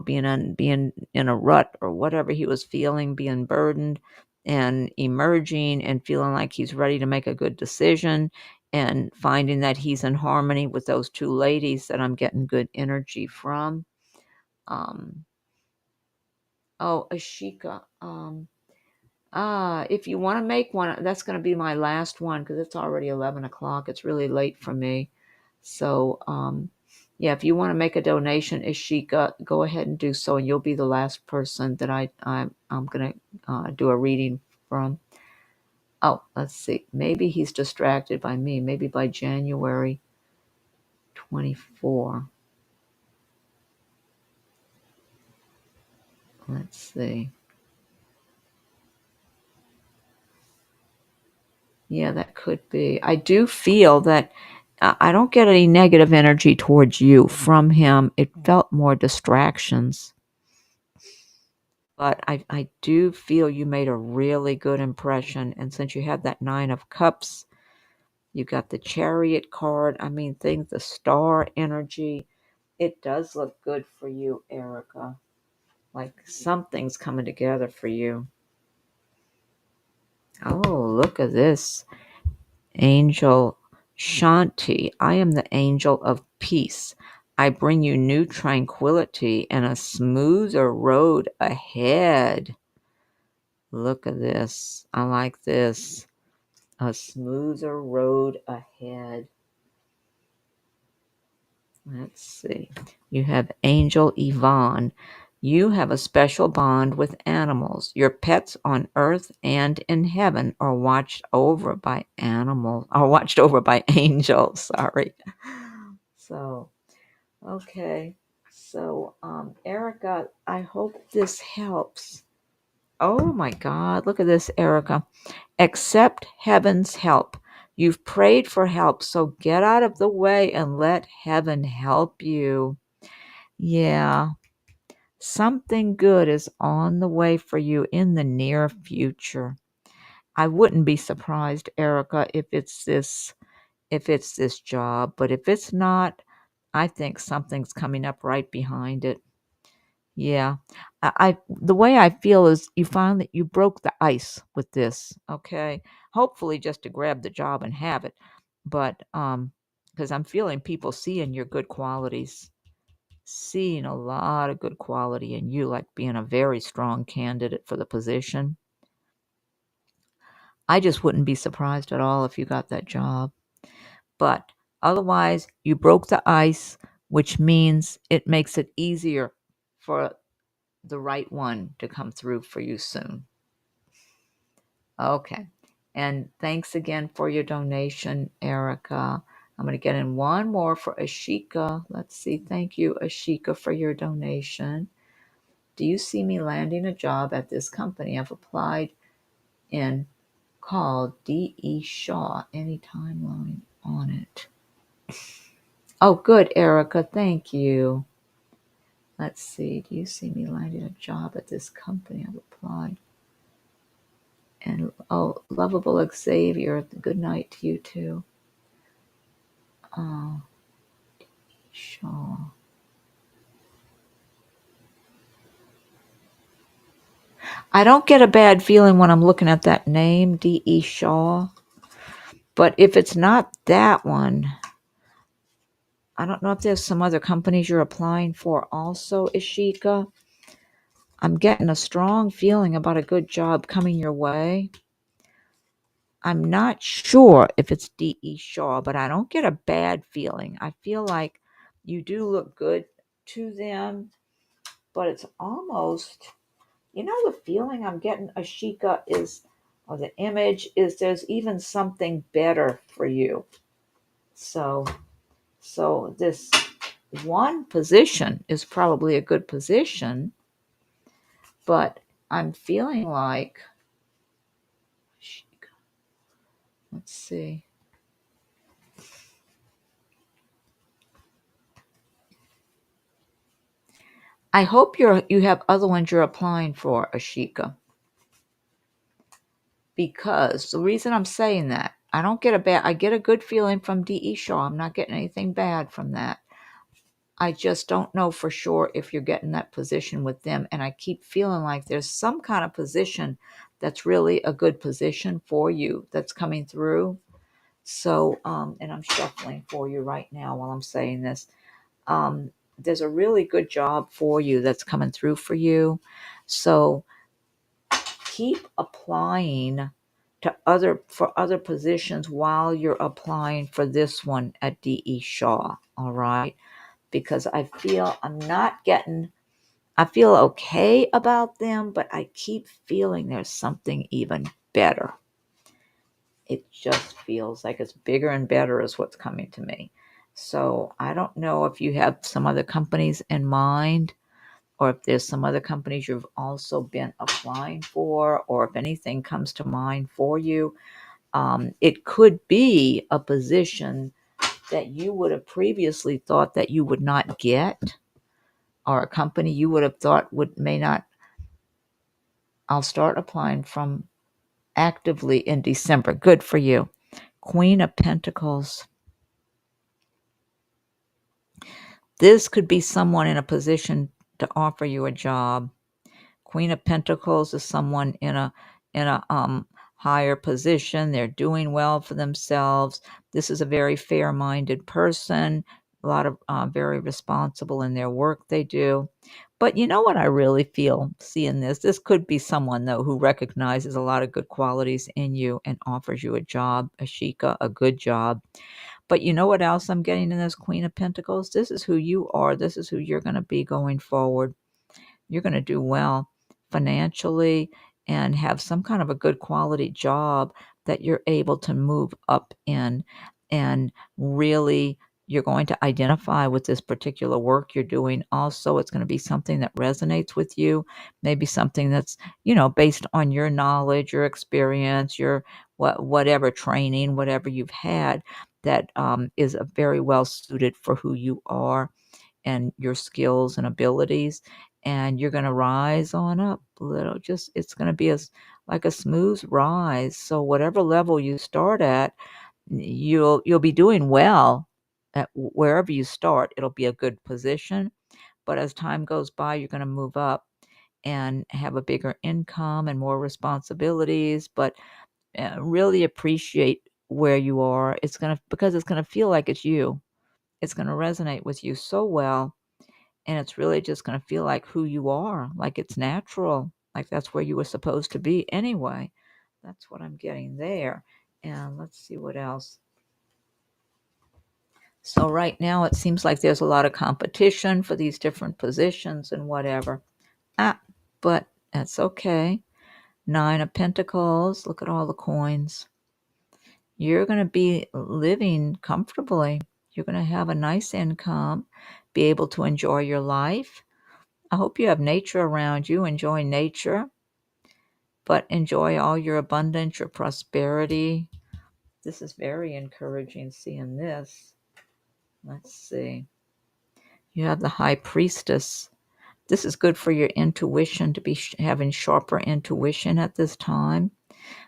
being in a rut or whatever he was feeling, being burdened and emerging and feeling like he's ready to make a good decision and finding that he's in harmony with those two ladies that I'm getting good energy from. Ashika. If you want to make one, that's going to be my last one because it's already 11 o'clock. It's really late for me. So, yeah, if you want to make a donation, Ashika, go ahead and do so, and you'll be the last person that I'm going to do a reading from. Oh, let's see. Maybe he's distracted by me. Maybe by January 24. Let's see. Yeah, that could be. I do feel that I don't get any negative energy towards you from him. It felt more distractions. But I do feel you made a really good impression. And since you had that Nine of Cups, you got the Chariot card. I mean, things, the star energy. It does look good for you, Erica. Like something's coming together for you. Oh, look at this. Angel Shanti. I am the angel of peace. I bring you new tranquility and a smoother road ahead. Look at this. I like this. A smoother road ahead. Let's see. You have Angel Yvonne. You have a special bond with animals. Your pets on earth and in heaven are watched over by animals, are watched over by angels. Sorry. So, okay. So, Erica, I hope this helps. Oh my God. Look at this, Erica. Accept heaven's help. You've prayed for help, so get out of the way and let heaven help you. Yeah, something good is on the way for you in the near future. I wouldn't be surprised, Erica, if it's this job, but if it's not, I think something's coming up right behind it. Yeah. I the way I feel is you found that you broke the ice with this, okay? Hopefully just to grab the job and have it. But because I'm feeling people seeing your good qualities, seeing a lot of good quality in you, like being a very strong candidate for the position. I just wouldn't be surprised at all if you got that job. But otherwise, you broke the ice, which means it makes it easier for the right one to come through for you soon. Okay. And thanks again for your donation, Erica. I'm going to get in one more for Ashika. Let's see. Thank you, Ashika, for your donation. Do you see me landing a job at this company I've applied in called D.E. Shaw? Any timeline on it? Oh, good, Erica. Thank you. Let's see. Do you see me landing a job at this company I've applied? And oh, lovable Xavier, good night to you too. Oh, Shaw. I don't get a bad feeling when I'm looking at that name, D.E. Shaw. But if it's not that one, I don't know if there's some other companies you're applying for also, Ishika. I'm getting a strong feeling about a good job coming your way. I'm not sure if it's D.E. Shaw, but I don't get a bad feeling. I feel like you do look good to them, but it's almost, the feeling I'm getting, Ashika, is, or the image is there's even something better for you. So this one position is probably a good position, but I'm feeling like, let's see. I hope you have other ones you're applying for, Ashika. Because the reason I'm saying that, I get a good feeling from D.E. Shaw. I'm not getting anything bad from that. I just don't know for sure if you're getting that position with them. And I keep feeling like there's some kind of position that's really a good position for you that's coming through. So, and I'm shuffling for you right now while I'm saying this. There's a really good job for you that's coming through for you. So keep applying for other positions while you're applying for this one at D.E. Shaw. All right. Because I feel I feel okay about them, but I keep feeling there's something even better. It just feels like it's bigger and better is what's coming to me. So I don't know if you have some other companies in mind, or if there's some other companies you've also been applying for, or if anything comes to mind for you. It could be a position that you would have previously thought that you would not get, or a company you would have thought may not. I'll start applying from actively in December. Good for you. Queen of Pentacles. This could be someone in a position to offer you a job. Queen of Pentacles is someone in a higher position. They're doing well for themselves. This is a very fair-minded person. A lot of very responsible in their work they do. But you know what I really feel seeing this? This could be someone, though, who recognizes a lot of good qualities in you and offers you a job, a good job. But you know what else I'm getting in this Queen of Pentacles? This is who you are. This is who you're going to be going forward. You're going to do well financially and have some kind of a good quality job that you're able to move up in. And really, you're going to identify with this particular work you're doing. Also, it's going to be something that resonates with you, maybe something that's, based on your knowledge, your experience, your whatever training, whatever you've had, that is a very well suited for who you are and your skills and abilities. And you're going to rise on up a little. Just it's going to be like a smooth rise. So whatever level you start at, you'll be doing well at wherever you start. It'll be a good position, but as time goes by, you're going to move up and have a bigger income and more responsibilities. But really appreciate where you are. Because it's going to feel like it's you. It's going to resonate with you so well. And it's really just going to feel like who you are, like it's natural, like that's where you were supposed to be anyway. That's what I'm getting there. And let's see what else. So right now it seems like there's a lot of competition for these different positions and whatever. But that's okay. 9 of Pentacles. Look at all the coins. You're going to be living comfortably. You're going to have a nice income, be able to enjoy your life. I hope you have nature around you. Enjoy nature, but enjoy all your abundance, your prosperity. This is very encouraging seeing this. Let's see. You have the High Priestess. This is good for your intuition, to be having sharper intuition at this time,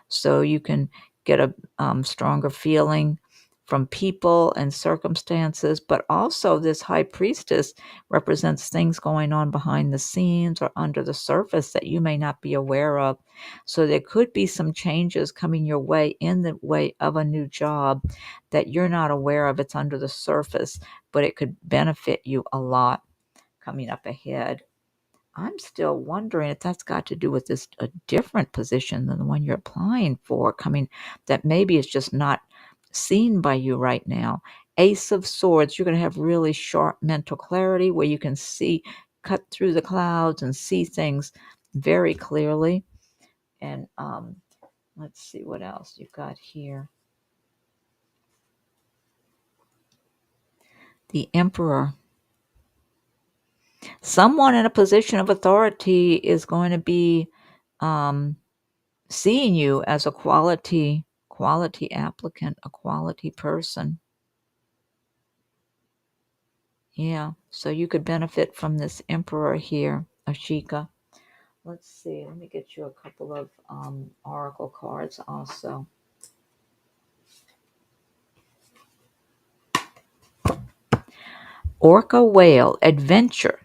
so you can get a stronger feeling from people and circumstances. But also this High Priestess represents things going on behind the scenes or under the surface that you may not be aware of. So there could be some changes coming your way in the way of a new job that you're not aware of. It's under the surface, but it could benefit you a lot coming up ahead. I'm still wondering if that's got to do with a different position than the one you're applying for, that maybe is just not seen by you right now. Ace of Swords, you're going to have really sharp mental clarity where you can cut through the clouds and see things very clearly. And let's see what else you've got here. The Emperor. Someone in a position of authority is going to be seeing you as a quality applicant, a quality person. Yeah, so you could benefit from this Emperor here, Ashika. Let's see, let me get you a couple of oracle cards also. Orca Whale, adventure.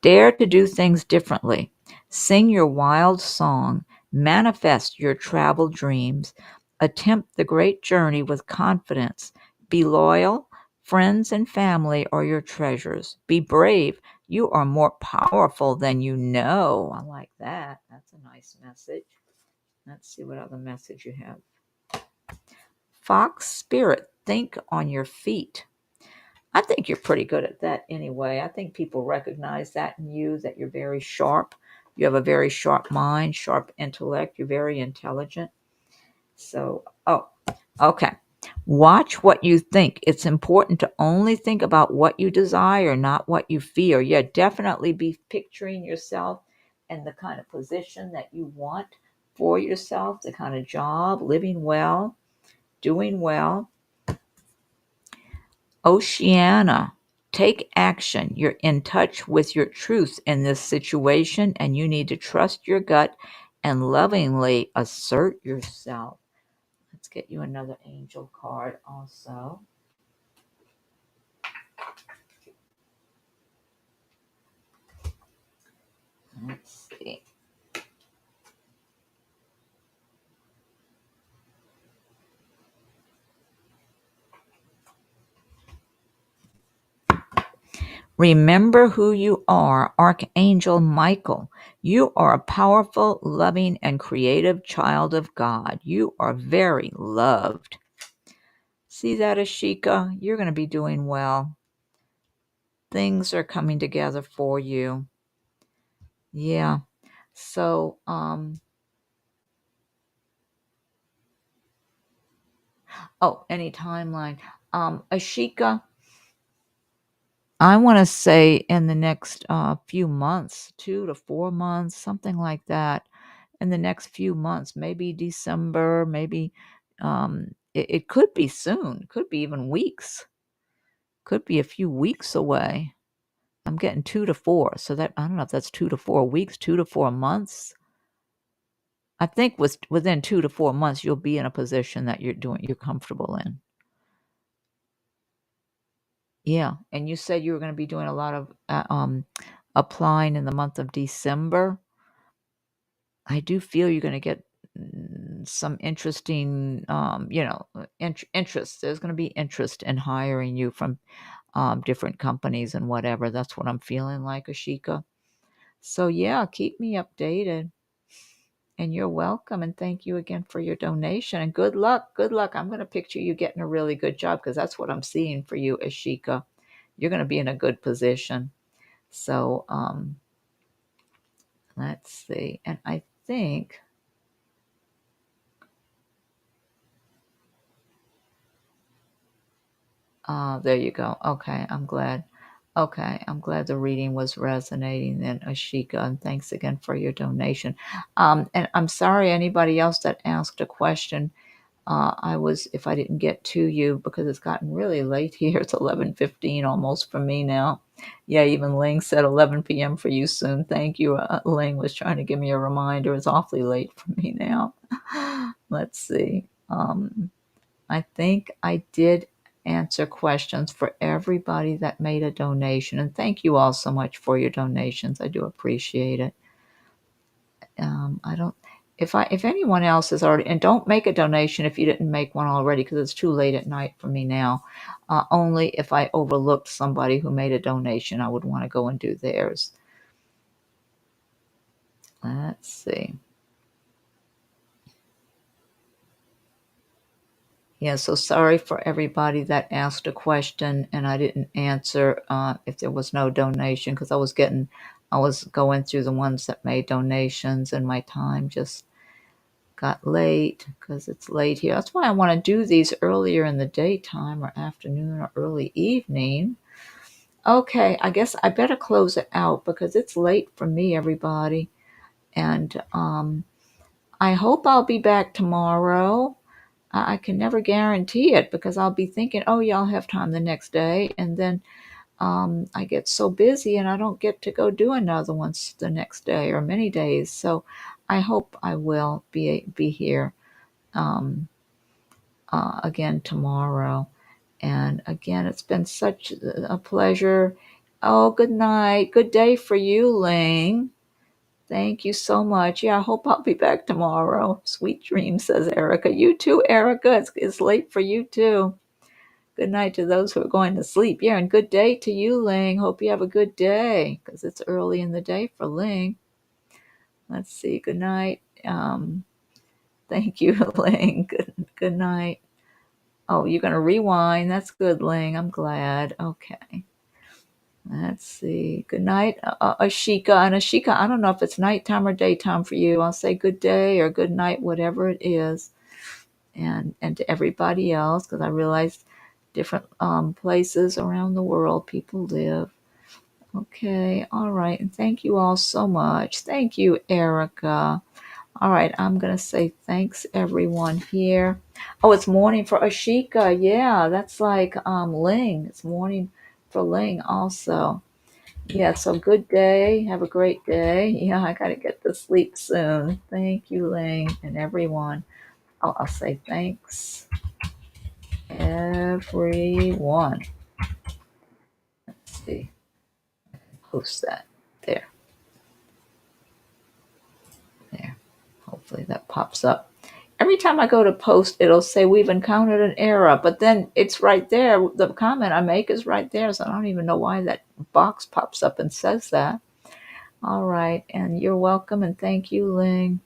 Dare to do things differently. Sing your wild song. Manifest your travel dreams. Attempt the great journey with confidence. Be loyal. Friends and family are your treasures. Be brave. You are more powerful than you know. I like that. That's a nice message. Let's see what other message you have. Fox Spirit, think on your feet. I think you're pretty good at that anyway. I think people recognize that in you, that you're very sharp. You have a very sharp mind, sharp intellect. You're very intelligent. So, okay. Watch what you think. It's important to only think about what you desire, not what you fear. Yeah, definitely be picturing yourself and the kind of position that you want for yourself, the kind of job, living well, doing well. Oceana, take action. You're in touch with your truth in this situation, and you need to trust your gut and lovingly assert yourself. Let's get you another angel card also. Let's see. Remember who you are, Archangel Michael. You are a powerful, loving, and creative child of God. You are very loved. See that, Ashika? You're going to be doing well. Things are coming together for you. Yeah. So, any timeline. Ashika, I want to say in the next few months, 2 to 4 months, something like that. In the next few months, maybe December, maybe it could be soon, could be even weeks, could be a few weeks away. I'm getting 2 to 4, so that I don't know if that's 2 to 4 weeks, 2 to 4 months. I think within 2 to 4 months, you'll be in a position that you're comfortable in. Yeah, and you said you were going to be doing a lot of applying in the month of December. I do feel you're going to get some interesting, interest. There's going to be interest in hiring you from different companies and whatever. That's what I'm feeling like, Ashika. So yeah, keep me updated. And you're welcome. And thank you again for your donation. And good luck. Good luck. I'm going to picture you getting a really good job because that's what I'm seeing for you, Ashika. You're going to be in a good position. So let's see. And I think there you go. Okay, I'm glad. Okay, I'm glad the reading was resonating then, Ashika, and thanks again for your donation. And I'm sorry anybody else that asked a question. If I didn't get to you because it's gotten really late here. It's 11:15 almost for me now. Yeah, even Ling said 11 p.m. for you soon. Thank you. Ling was trying to give me a reminder. It's awfully late for me now. Let's see. I think I did answer questions for everybody that made a donation. And thank you all so much for your donations. I do appreciate it. I don't, if anyone else has already, and don't make a donation if you didn't make one already, because it's too late at night for me now. Only if I overlooked somebody who made a donation, I would want to go and do theirs. Let's see. Yeah, so sorry for everybody that asked a question and I didn't answer if there was no donation because I was going through the ones that made donations and my time just got late because it's late here. That's why I want to do these earlier in the daytime or afternoon or early evening. Okay, I guess I better close it out because it's late for me, everybody. And I hope I'll be back tomorrow. I can never guarantee it because I'll be thinking, oh, yeah, I'll have time the next day. And then I get so busy and I don't get to go do another one the next day or many days. So I hope I will be here again tomorrow. And again, it's been such a pleasure. Oh, good night. Good day for you, Ling. Thank you so much. Yeah, I hope I'll be back tomorrow. Sweet dreams, says Erica. You too, Erica. It's late for you too. Good night to those who are going to sleep. Yeah, and good day to you, Ling. Hope you have a good day because it's early in the day for Ling. Let's see. Good night. Thank you, Ling. Good night. Oh, you're going to rewind. That's good, Ling. I'm glad. Okay. Let's see. Good night, Ashika. And Ashika, I don't know if it's nighttime or daytime for you. I'll say good day or good night, whatever it is. and to everybody else, because I realized different places around the world people live. Okay, all right, and thank you all so much. Thank you, Erica. All right, I'm gonna say thanks everyone here. Oh, it's morning for Ashika. Yeah, that's like Ling. It's morning for Ling also. Yeah, so good day. Have a great day. Yeah, I gotta get to sleep soon. Thank you, Ling, and everyone. I'll say thanks, everyone. Let's see. Post that. There. There. Hopefully that pops up. Every time I go to post, it'll say we've encountered an error, but then it's right there. The comment I make is right there, so I don't even know why that box pops up and says that. All right, and you're welcome, and thank you, Ling.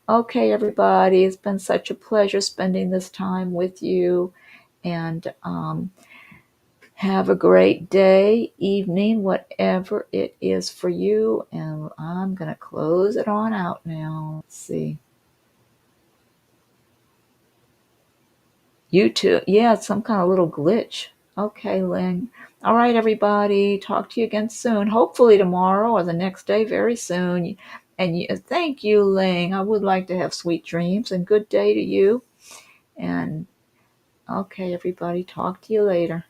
Okay, everybody, it's been such a pleasure spending this time with you, and have a great day, evening, whatever it is for you, and I'm going to close it on out now. Let's see. YouTube. Yeah, it's some kind of little glitch. Okay, Ling. All right, everybody. Talk to you again soon. Hopefully tomorrow or the next day, very soon. And thank you, Ling. I would like to have sweet dreams and good day to you. And okay, everybody. Talk to you later.